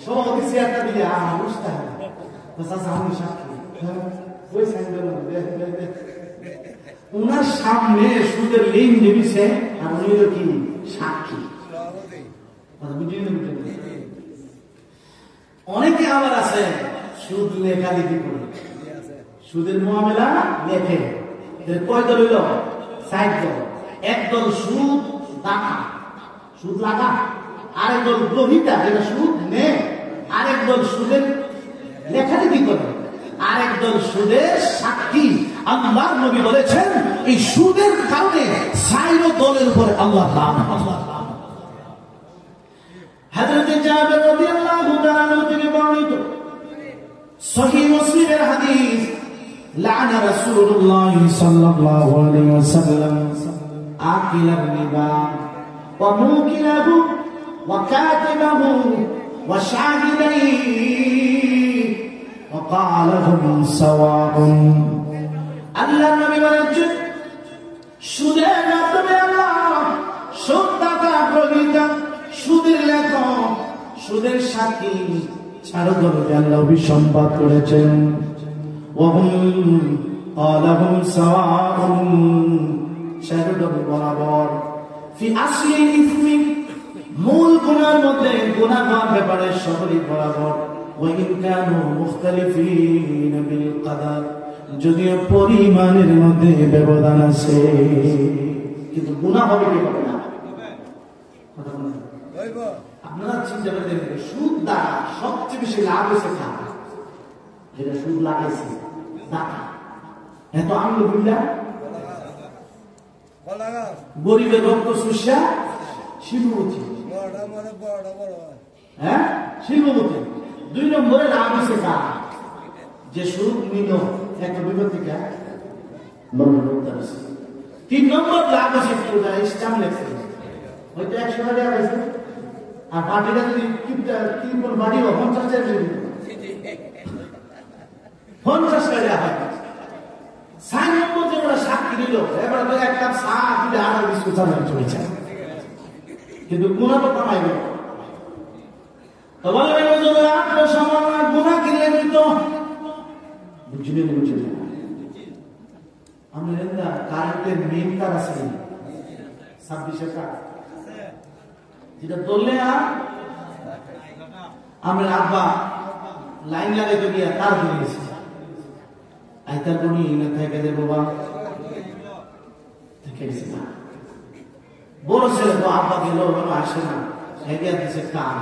সভাপতি চেয়ারটা দিলে আমার বুঝতে হবে আমি সাক্ষী উনার সামনে সুদের লিন দেবিছে আর উনি হলো কি সাক্ষী। অনেকে আবার আছে সুদ লেখালেখি করে, সুদের মামলা লেখে। কয় দল হইল? ৬০ দল। একদল সুদ দাতা, সুদ লাগা, আরেক দল গ্রহিতা যেটা সুদ নে, আরেক দল সুদের লেখালেখি করে, আরেক দল সুদের সাক্ষী। আল্লাহ নবী বলেছেন এই সুদের কারণে ৬০ দলের উপরে আল্লাহ লান। হযরত জাবের রাদিয়াল্লাহু তাআলা থেকে বর্ণিত সহিহ মুসলিমের হাদিস, লানা রাসূলুল্লাহ সাল্লাল্লাহু আলাইহি ওয়াসাল্লাম আকিলার রিবা ওয়া মুকিলাহু ওয়া কাতিবাহু ওয়া শাহিদাইহি ওয়া ক্বালা হুম সাওয়াউন। আল্লাহ নবী বলেছেন সুদের মাধ্যমে আল্লাহ সুদদাতা, গ্রহীতা, সুদের লেখক, সুদের সাক্ষী চারজনকে আল্লাহ অভিসম্পাদ করেছেন। ওয়াহুম সাওয়াউন, চারজন বরাবর। ফি আসলি ইসমি, মূল গুনার মধ্যে, গুনাহ হওয়ার ব্যাপারে সকলেই বরাবর। ওয়া ইন কানু মুখতালিফিন বিল কাদার, যদিও পরিমাণের মধ্যে ব্যবধান আছে, কিন্তু গুনাহ হবে কি হবে না? আপনারা চিন্তা করে দেখবেন, সুদ দ্বারা সবচেয়ে বেশি লাভ হয়েছে কার? যেটা সুদ লাগাইছে দাতা। এত আলহামদুলিল্লাহ, গরিবের রক্ত শুষা শিল্পপতি, হ্যাঁ শিল্পপতি। ২ নম্বরে লাভ হয়েছে কার? যে সুদ নিল একটা বিপত্তিকা। ৩ নম্বর লাভ হয়েছে ইসলাম লেখছে, হয়তো ১০০ টাকা পাইছে, আর বাটিটা যদি ৩ বাড়ি ৫০ টাকা ৫০ টাকা হয়। ৬ নম্বর যে ওরা সাক্ষী দিল, এবার তো ১ কাপ চা দিলে আর বিস্কুট চালানো চলেছে, কিন্তু গুণা তো কমাইবে। গুণা কিনলে কিন্তু বুঝলি আমরা কারেন্টের মেন তার আছে ২৬ টাকা, যেটা ধরলে আমরা আব্বা লাইন লাগাইতে গিয়া তার ধরে গেছি, আইতার বনি না থেকে দে বাবা থেকে গেছি না। বড় ছেলে তো আব্বা গেল আসে না, হেগিয়া দিছে কান,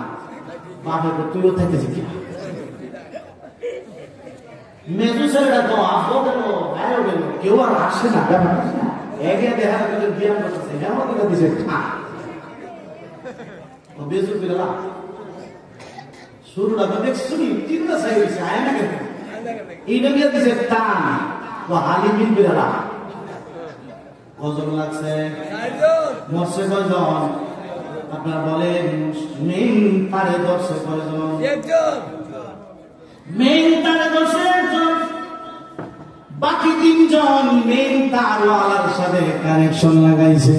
বাবা তুইও থেকেছি কি মেজু ছেলেটা তো আসবো গেল ভাইও গেল কেউ আর আসে না একে দেখা গেল ব্যায়াম করতেছে হেমন্ত দিছে বেজু বিড়ালা শুরুটা তো দেখছি চিন্তা চাই হয়েছে আয় না কেন এইটা গিয়ে দিছে টান ও হালিমিন বিড়ালা কজন লাগছে মরছে কয়জন আপনারা বলেন মেইন তারে ধরছে কয়জন মেইন তারে ধরছে একজন বাকি তিনজন মেইন তারওয়ালার সাথে কানেকশন লাগাইছে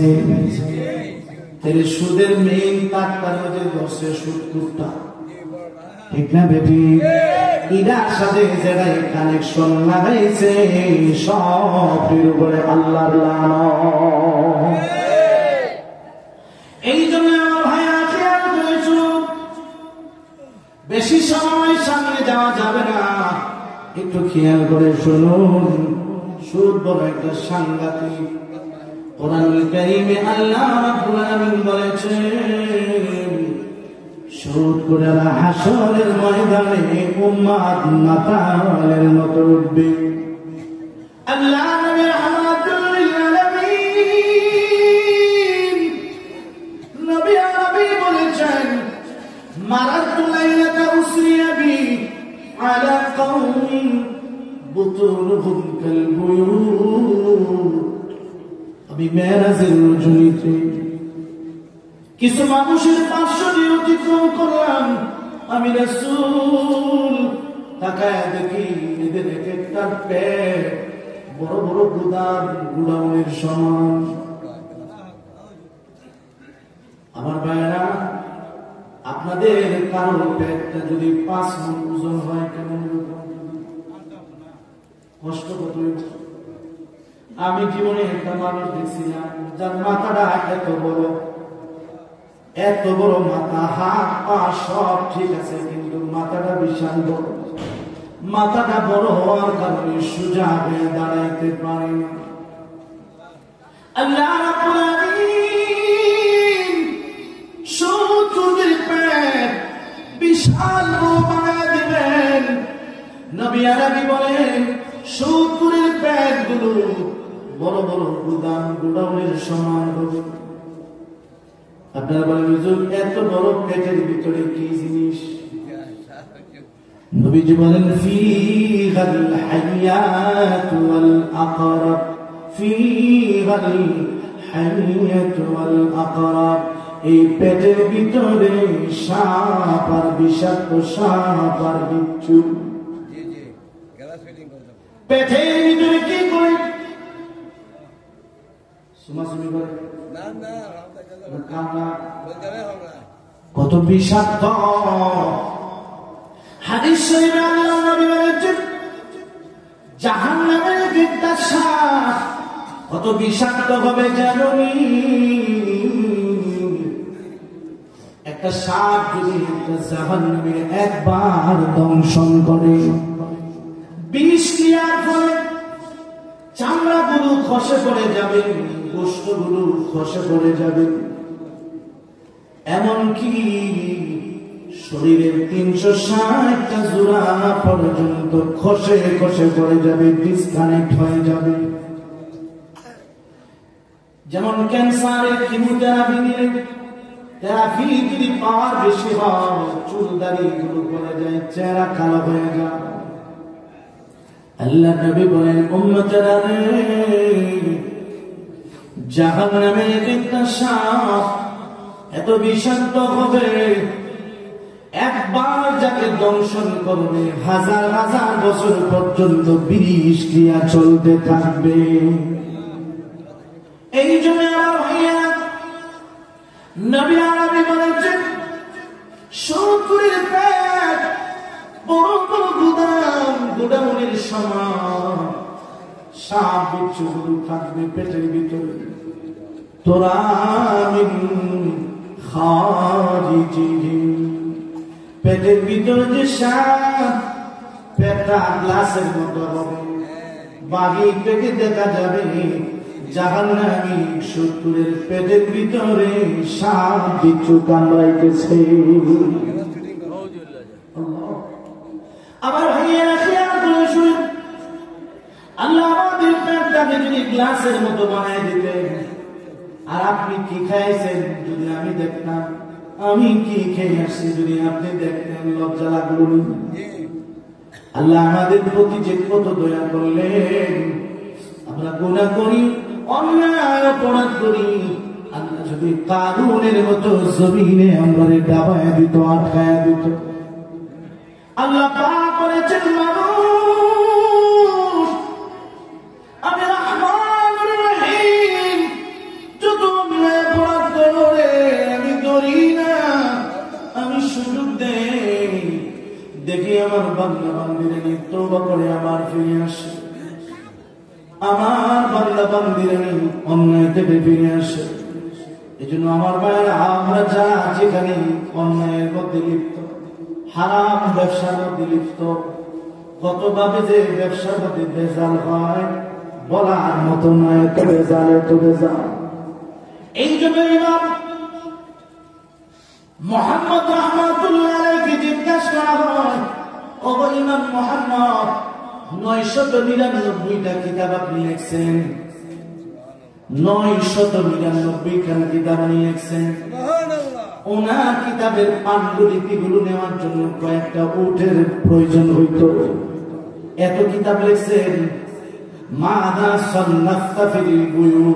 তাহলে সুদের মেইন তার মধ্যে ধরছে সুদ কুটটা ঠিক না বেটি ইদার সাথে যেটাই কানেকশন লাগাইছে সবের উপরে আল্লাহর লানত এই জন্য আমার ভাই খেয়াল করেছো বেশি সময় সামনে যাওয়া যাবে না একটু খেয়াল করে শুনুন সুদ বড় একটা সাংঘাতিক কোরআনুল কারীমে আল্লাহ রাব্বুল আলামিন বলেছেন সুদ করে হাসরের ময়দানে উম্মাত মাতালের মতো উঠবে আল্লাহ নবী রাহমাতুল লিল আলামিন নবী আরবি বলেছেন মারাতু লাইলাতা উসরিয়া বি আলা কওমিন বুতুনুহুম কাল বুয়ুত আমি মেরাজের রজনীতে কিছু মানুষের পার্শ্বটি অতিক্রম করলাম আমি রাসূল তাকায় দেখি এদের এক একটা পেট বড় বড় গুদাউনের সমান আমার ভাইরা আপনাদের কারো পেটটা যদি 5 মণ ওজন হয় কেমন কষ্ট কত আমি জীবনে একটা মানুষ দেখছিলাম যার মাথাটা এত বড় মাথা হাত পা সব ঠিক আছে কিন্তু মাথাটা বিশাল বড় মাথাটা বড় হওয়ার কারণে সোজা হয়ে দাঁড়াইতে পারে না আল্লাহ রাব্বুল আলামিন সুদের পেট বিশাল বানায় দিবেন নবী আরবি বলেন সুদের পেট গুলো বড় বড় গুদাউনের সমান হবে আপনারা বলেন হুজুর এত বড় পেটের ভিতরে কি জিনিস নবীজি বলেন ফীহাল হায়াত ওয়াল আকরাব ফীহাল হায়াত ওয়াল আকরাব এই পেটের ভিতরে সাপ আর বিষাক্ত সাপ আর বিচ্ছু পেটের ভিতরে কি করে সুমাসুমি করে কত বিষাক্ত হাদিস শরীফে আল্লাহ নবী বলেছেন জাহান্নামের একটা সাপ কত বিষাক্ত হবে জানোনি একটা সাপ যদি একটা জাহান্নামে একবার দংশন করে বিষ ক্রিয়ার ফলে চামড়াগুলো খসে পড়ে যাবে গোশতগুলো খসে পড়ে যাবে এমনকি শরীরের 360টা জোড়া পর্যন্ত খসে খসে পড়ে যাবে ডিসকানেক্ট হয়ে যাবে যেমন ক্যান্সারের কিমোথেরাপি নিলে থেরাপি যদি পাওয়ার বেশি হয় চুল দাড়ি গুলো পড়ে যায় চেহারা কালো হয়ে যায় আল্লাহ নবী বলেন উম্মতেরা রে জাহান্নামের একটা সাপ এত বিষাক্ত হবে একবার যাকে দংশন করবে হাজার হাজার বছর পর্যন্ত বিষ ক্রিয়া চলতে থাকবে এই জন্য আমার ভাইয়া নবী আরবি বলেছেন শুকরের পেট বড় বড় গুদাউনের সমান সাপ বিচ্ছুগুলো থাকবে পেটের ভিতরে তোরা পেটের ভিতরে যে সাপ পেটটা গ্লাসের মতো হবে বাগি থেকে দেখা যাবে জাহান্নামী শত্রুর পেটের ভিতরে সাপ বিচ্ছু কামড়াইতেছে আমার ভাইয়েরা খেয়াল করে শুনুন পেটটাকে যদি গ্লাসের মতো বানায় দিতেন, আর আপনি কি খাইছেন যদি আমি দেখতাম, আমি কি খেয়ে আসছি যদি আপনি দেখতেন, লজ্জা লাগলো না? আল্লাহ আমাদের প্রতি যে কত দয়া করলেন। আমরা গুনাহ করি, অন্যায় অপরাধ করি, আল্লাহ যদি কারুনের মতো জমিনে আমরা ডাবায় দিত, আটকায় দিত। আল্লাহ পাক করেছেন মানুষ আমি রহমানুর রহিম, যত অন্যায় অপরাধ করে আমি ধরি না, আমি সুযোগ দেই, দেখি আমার বান্দা বান্দিরা তওবা করে আমার ফিরে আসে, আমার বান্দা বান্দিরা অন্যায় থেকে ফিরে আসে। এই জন্য আমার ভাইয়েরা, আমরা যা যেখানে অন্যায়ের মধ্যে লিপ্ত, হারাম ব্যবসার মধ্যে লিপ্ত, কতভাবে যে ব্যবসার মধ্যে ভেজাল হয় বলার মতো নয়। তো ভেজাল, তো ভেজাল। এই জন্য ইমাম মুহাম্মদ রাহমাতুল্লাহ আলাইহি জিজ্ঞাসা করা হয়, ও ইমাম মুহাম্মদ, 999টা কিতাব আপনি লিখছেন, 999 খানা কিতাব আপনি লিখছেন। ওনার কিতাবের পাণ্ডুলিপিগুলো নেওয়ার জন্য কয়েকটা উটের প্রয়োজন হইত। এত কিতাব লিখছেন, মাদা সান্নাফতা ফিল বুয়ু,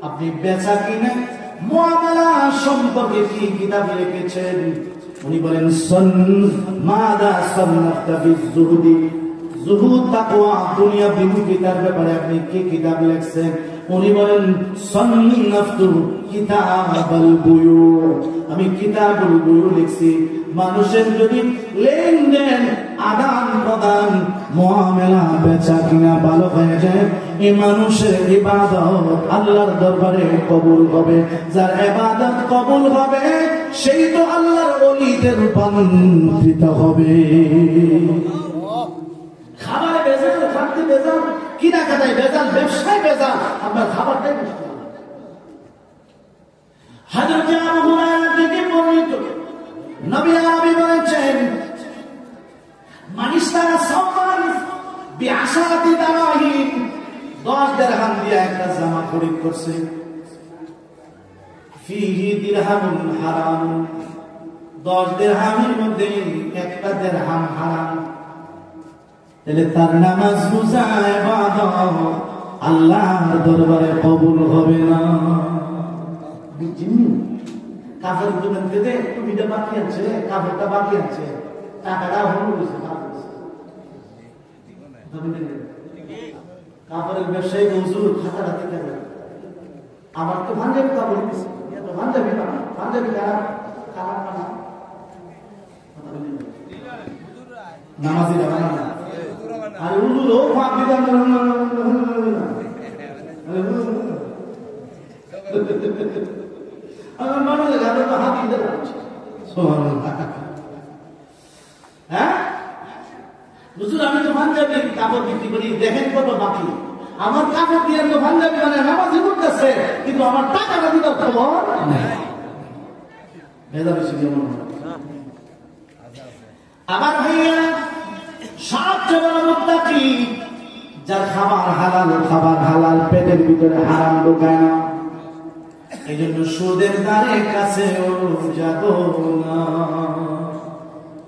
আপনি বেচা কিনা মুআমালা সম্পর্কে কি কিতাব লিখেছেন? উনি বলেন মাদা সান্নাফতা ফিজ যুহুদি, যুহুদ তাকওয়া দুনিয়া বিমুখিতার ব্যাপারে আপনি কি কিতাব লিখছেন? উনি বলেন সান্নাফতু কিতাবাল বুয়ু, আমি কিতাবুল বুয়ু লিখছি। মানুষের যদি লেনদেন, আদান প্রদান, মুআমালা বেচা কিনা ভালো হয়ে যায়, এই মানুষের ইবাদত আল্লাহর দরবারে কবুল হবে। যার ইবাদত কবুল হবে সেই তো আল্লাহর ওলিতে রূপান্তরিত হবে। খাবারে ভেজাল, খাদ্যে ভেজাল, কিনা কাটায় ভেজাল, ব্যবসায় ভেজাল, আপনার খাবারটাই নষ্ট হবে। হযরত আবু হুরায়রা থেকে বর্ণিত, নবী আরবি বলেছেন, মানিস্তারা সাওমান বিআশারাতি দারাহিম, 10 দিরহাম দিয়ে একটা জামা খরিদ করছে, ফিহি দিরহামুন হারাম, 10 দিরহামের মধ্যে একটা দিরহাম হারাম, তাহলে তার নামাজ রোজা ইবাদত আল্লাহর দরবারে কবুল হবে না। বুঝছেন? কাফের দোকান থেকে টুপিটা বাকি আছে, কাপড়টা বাকি আছে, টাকাটা হলো গেছে, কাপড়ের ব্যবসায়ী হুজুর খাতাটা থেকে আমার তো পাঞ্জাবি কাপড় দিচ্ছে, পাঞ্জাবি না, পাঞ্জাবি খারাপ খারাপ না, নামাজিরা বানানা আর হুজুর ও ফাঁক দিতাম আমার মনে হয় গাড়ি তো হাত দিতে পারছে। হ্যাঁ হুজুর, আমি তো পাঞ্জাবি কাপড় বিক্রি করি, দেখেন কত বাকি, আমার কাপড় দিয়ে তো পাঞ্জাবি মানে নামাজি করতেছে, কিন্তু আমার টাকাটা দিবার খবর বেশি কেমন। আমার ভাইয়া সবচেয়ে বড় মুত্তাকি যার খাবার হালাল, পেটের ভিতরে হারাম ঢোকায় না। এই জন্য সুদের দ্বারে কাছেও যাব না।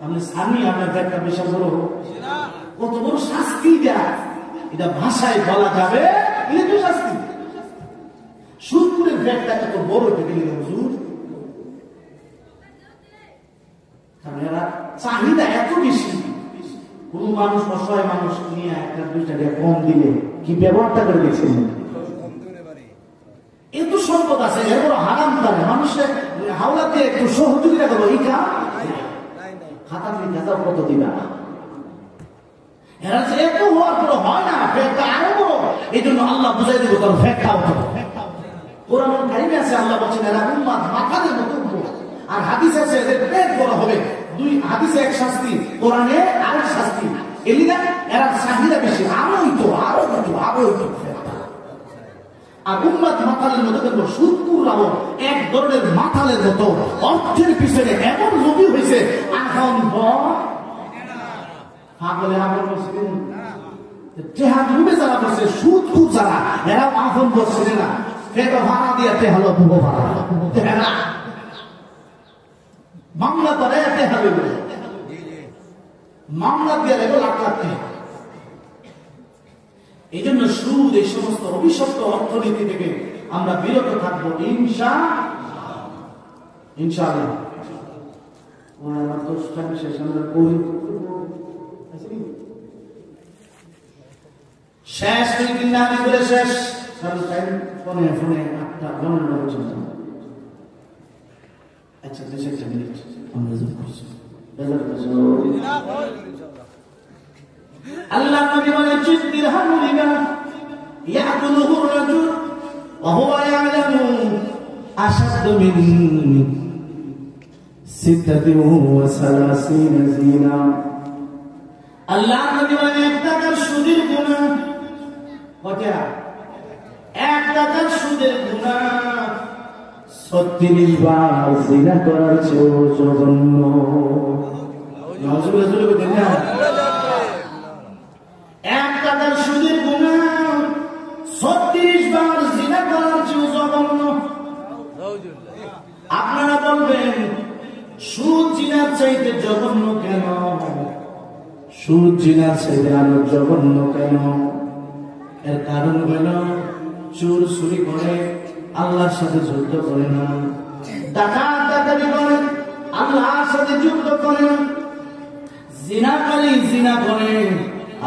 আপনি স্বামী, আপনার একটা বিশাল বড় কত বড় শাস্তি দেয়, এটা ভাষায় বলা যাবে, এটা তো শাস্তি। সুদ করে ব্যাগটা এত বড় থেকে হুজুর, কারণ এরা চাহিদা এত বেশি। কোন মানুষ অসহায় মানুষ নিয়ে একটা 2 টাকা কম দিলে কি ব্যবহারটা করে দেখছেন? এত সম্পদ আছে, এর বড় হারাম তারা মানুষের হাওলাতে একটু সহযোগিতা করবো, এই কাজ খাতা লিখে যাও কত দিবা। এরা যে এত হওয়ার পর হয় না, ফেরটা আরো বড়। এই জন্য আল্লাহ বুঝাই দেবো তোর ফেরটাও হবে। কোরআন কারিমে আছে আল্লাহ বলছেন এরা উম্মাত মাথাদের মতো উম্মত, আর হাদিস আছে এদের পেট বড় হবে। 2 হাদিসে এক শাস্তি, কোরআনে আরেক শাস্তি। এলিনা এরা চাহিদা বেশি, আরো হইতো। আর উম্মাত মাথালের মতো দেখবো সুদকুররাও এক ধরনের মাথালের মতো অর্থের পিছনে এমন লোভী হয়েছে, এখন পাগলে টেহা ডুবে যারা বসে সুদ খুব যারা এরা আপন বসছে না এটা ভাড়া দিয়ে টেহালো বুবো ভাড়া টেহা মামলা করে টেহা দেবে মামলা দিয়ে লাগবে লাখ লাখ টাকা। এই জন্য সুদ এই সমস্ত অভিশপ্ত অর্থনীতি থেকে আমরা বিরত থাকবো ইনশাআল্লাহ। আমার দোষটা শেষ আমরা শেষ দুই দিন না করে শেষ ফোনে 8টা 9 পর্যন্ত। আচ্ছা 2-1 মিনিট আমরা যোগ করছি আল্লাহ নবী বলেন দিরহাম রিবা ইয়াকুলুহু রাজুল ওয়া হুয়া ইয়ালামু আশাদ্দু মিন 36 জিনা। আল্লাহ নবী বলেন 1 টাকার সুদের গুনাহ কয়টা? 1 টাকার সুদের গুনাহ 36 বার জিনা করার চেয়েও জঘন্য। নাউজুবিল্লাহ বলে দেন না 1 টাকার সুদের গুনাহ 36 বার জিনা করার চেয়েও জঘন্য। আপনারা বলবেন সুদ জিনার চাইতে জঘন্য কেন? সুদ জিনার চাইতে আরো জঘন্য কেন? এর কারণ হলো চোর চুরি করে আল্লাহর সাথে যুদ্ধ করে না, ডাকাত ডাকাতি করে আল্লাহর সাথে যুদ্ধ করে না, জিনাকারী জিনা করে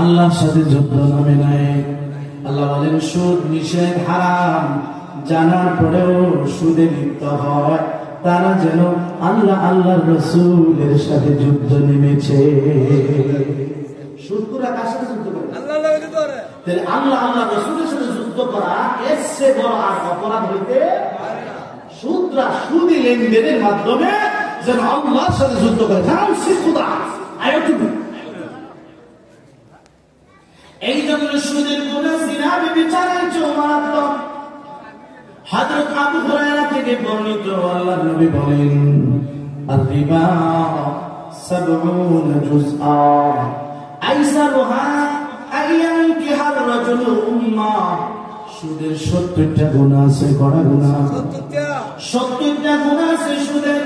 আল্লাহর সাথে যুদ্ধ নামে নাই। আল্লাহ বলেন সুদ নিষেধ হারাম, জানার পরেও সুদে লিপ্ত হয় তারা যেন আল্লাহর রাসূলের সাথে যুদ্ধ নেমেছে। সুদখোররা কার সাথে যুদ্ধ করে? আল্লাহর রাসূলের সাথে যুদ্ধ করা এর চেয়ে বড় আর অপরাধ হইতে সুদরা সুদি লেনদেনের মাধ্যমে যেন আল্লাহর সাথে যুদ্ধ করে। কারণ সিকুদা আয়াতুবু এই জন্য সুদের গুনাহ জিনা বিচারের চেয়ে মারাত্মক। হযরত আবু হুরায়রা থেকে বর্ণিত আল্লাহর নবী বলেন আর-রিবা 70 জুজআ আইসারুহা আইয়ানকিহার রাজুলু উম্মা। সুদের 70টা গুনাহ আছে। কড়া গুনাহ 70টা গুনাহ আছে সুদের।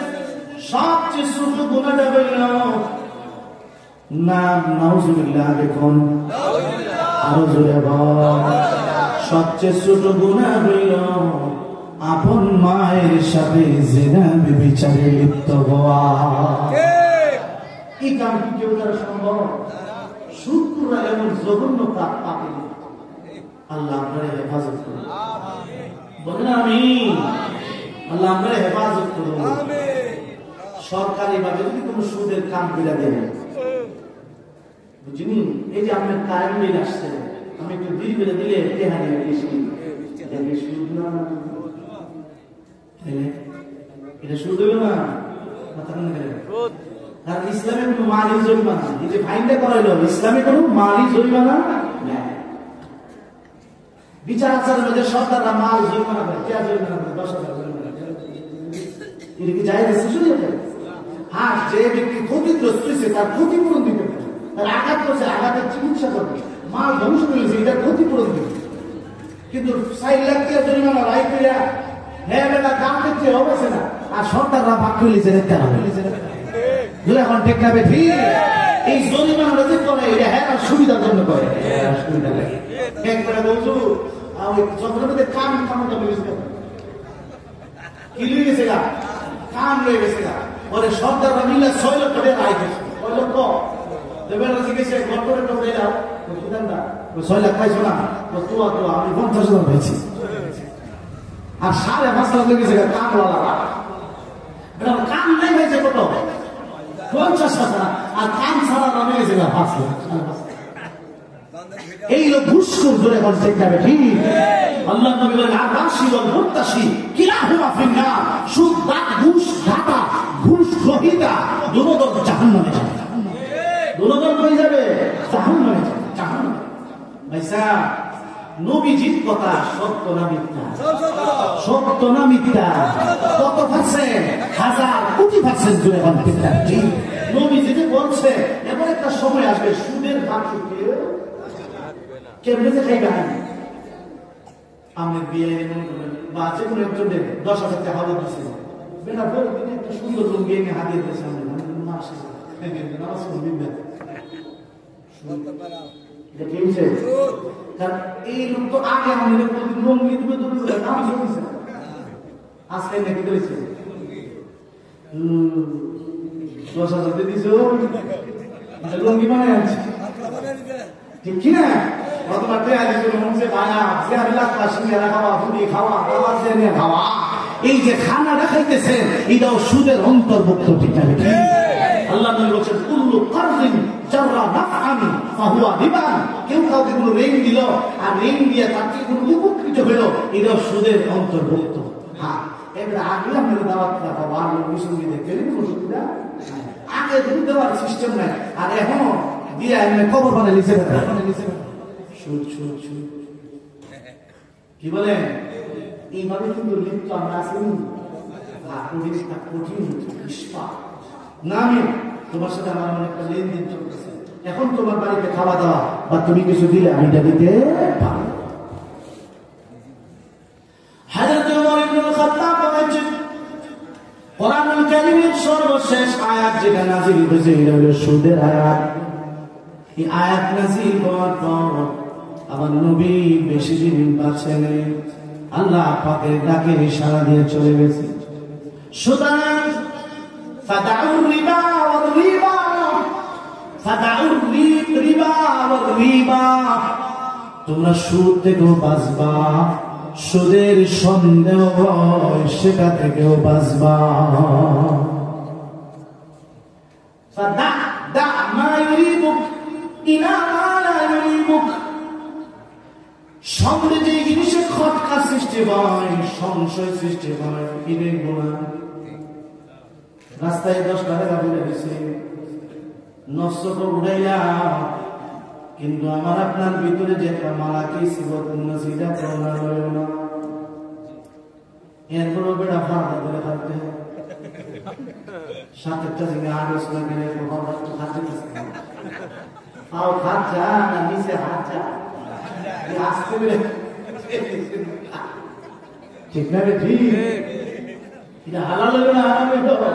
সবচেয়ে ছোট গুনাহটা হইল নাম নাউজুবিল্লাহ। দেখুন আরো জোরে বল। সবচেয়ে ছোট গুনাহ হইল আপন মায়ের সাথে জিনা ব্যভিচারে লিপ্ত হওয়া। এই কাম কি কেউ করা সম্ভব? সুদখোররা এমন জঘন্য পাপী। আল্লাহ আপনার হেফাজত করুন, বলেন আমিন। আল্লাহ আপনার হেফাজত করুন। সরকারি ভাবে যদি কোন সুদের কাম করে দেন, বুঝিনি, এই যে আপনার কারেন্ট বিল আসছে, আমি একটু বিল করে দিলে সুদ না, এটা সুদ হইল না। কারণ ইসলামে কোন মালি জরিমানা, এই যে ফাইনটা করাইল, ইসলামে কোন মালি জরিমানা নেই। বিচার আচারের মধ্যে সরকাররা মাল জরিমানা করে, কে জরিমানা করে? 10,000 জরিমানা। এটা কি জায়েজ আছে? শরীয়তে হ্যাঁ, যে ব্যক্তি ক্ষতিগ্রস্ত হয়েছে তার ক্ষতিপূরণ দিতে পারে, তার আঘাত করছে আঘাতের চিকিৎসা করবে, মাল ধ্বংস করেছে এটার ক্ষতিপূরণ দিবে। কিন্তু 4 লাখ টাকা জরিমানা রায় করিয়া হ্যাঁ বেটা দাম দিতে হবে না, আর সরকাররা ভাগ করে লিখে দিতে হবে। এখন ঠিক না বেঠি? এই জরিমানা যে করে এটা হ্যাঁ সুবিধার জন্য করে, সুবিধা লাগে। একবারে বলছো যখন কাম ক্ষমতা কি লয়ে গেছে গা, কাম লয়ে গেছে গা। পরে সরকাররা মিলে 6 লক্ষ টাকা রায় দিয়েছে। 6 লক্ষ দেবেন জিজ্ঞেসে গল্পের টাকা দিলাম 6 লাখ পাইছো না? আমি 50,000 পাইছি। আর 5.5 লাখ লেগেছে কাম লালা। কাম নাই হয়েছে কত? 50,000। আর কাম ছাড়া নামে গেছে 5 লাখ। এই লোক ঘুষখোর ধরে ঠিক যাবে। ঠিক আল্লাহ নবী বলেন আর-রাশি ওয়াল মুরতাশি কিলাহুমা ফিন-নার। সুদ, ঘুষ, ঘাটা, ঘুষ গ্রহীতা দুটোই জাহান্নামে যাবে। দুটোই কই যাবে? জাহান্নামে যাবে। জাহান্নামে। ভাইসা নবীজির কথা সত্য না মিথ্যা? সত্য না মিথ্যা? কত পার্সেন্ট? 1000 কোটি পার্সেন্ট জুড়ে মিথ্যা। ঠিক নবীজি যে বলছে এমন একটা সময় আসবে সুদের দাম শুকিয়ে কেমনে যে খাইবে আমের বিয়ে বা যে কোনো একজন 10,000 টাকা হাওয়া দিচ্ছে বেটা বলে দিনে একটা সুন্দর লুঙ্গি এনে হাতিয়ে দিয়েছে আমি নামাজ পড়বি এটা কি হয়েছে? কারণ এই লোক তো আগে আমাদের লুঙ্গি দিবে নামাজ পড়ছে আজকে নাকি করেছে 10,000 দিয়ে দিছো লুঙ্গি বানায় আনছে ঠিক কিনা অথবা এই যে খানাটা খাইতেছে এটাও সুদের অন্তর্ভুক্ত ঠিক না আল্লাহ নবী বলেছেন কুল্লু কারজিন জাররা নাফআনি ফাহুয়া রিবা কেউ কাউকে কোনো ঋণ দিল আর ঋণ দিয়ে তার থেকে কোনো উপকৃত হলো এটাও সুদের অন্তর্ভুক্ত হ্যাঁ এবার আগে আপনাদের দাওয়াত রাখা ভালো বিষয় দেখতে সুবিধা আগে দুধ দেওয়ার সিস্টেম নাই আর এখনো দিয়ে খবর বানাই লিখে কি বলেন এইভাবে কিন্তু লিপ্ত আমরা আছি কঠিন নামে তোমার সাথে আমার অনেকটা লেনদেন চলতেছে এখন তোমার বাড়িতে খাওয়া দাওয়া বা তুমি কিছু দিলে আমি এটা দিতে পারি হযরত ওমর ইবনে খাত্তাব বলেছেন কোরআনুল কারীমের সর্বশেষ আয়াত যেটা নাযিল হয়েছে এটা হলো সুদের আয়াত এই আয়াত নাযিল হওয়ার পর আমার নবী বেশি দিন বাঁচেন আল্লাহ পাকের ডাকে ইশারা দিয়ে চলে গেছে সুতরাং ফাদাউর রিবা ওয়ার রিবা ফাদাউর রিবা ওয়ার রিবা তোমরা সুদ থেকেও বাঁচবা সুদের সন্দেহ হয় সেটা থেকেও বাঁচবা ফাদা দা মা ইউরিবুক ইলা মা লা ইউরিবুক সামনে যে জিনিসের খটকা সৃষ্টি হয় সংশয় সৃষ্টি হয় ইনের গুণা রাস্তায় 10 টাকা বলে দিছে নষ্ট করে উড়াইলা কিন্তু আমার আপনার ভিতরে যে একটা মালাকি সিবতুন সিদা করোনা রইল না এরপর বেড়া ফাঁকা করে খাতে সাথে থেকে আড়স লাগে খাতে পাও খাচ্ছা না নিচে হাঁচা ঠিক না ঠিক এটা হালাল হবে না হারাম হবে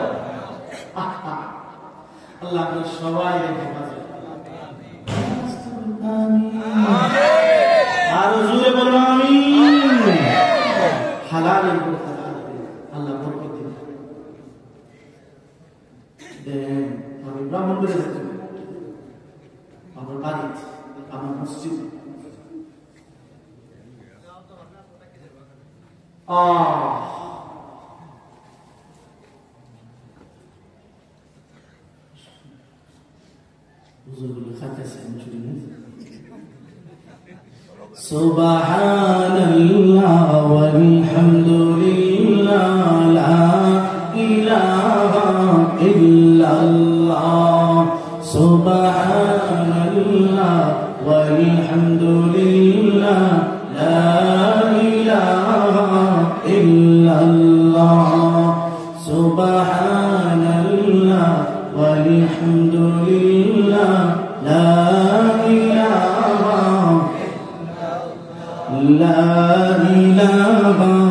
আল্লাহ সবাই আর জোরে বলবো আমি হালাল আল্লাহ বরকত দিন আমি ব্রাহ্মণ করে যাচ্ছি আমার বাড়ি আমার মসজিদ সুবহানাল্লাহ ওয়ালহামদুলিল্লাহ লা ইলাহা ইল্লাল্লাহ সুবহানাল্লাহ ওয়ালহামদুলিল্লাহ লা ইলাহা ইল্লাল্লাহ সুবহানাল্লাহ ওয়ালহামদুলিল্লাহ লা ইলাহা ইল্লাল্লাহ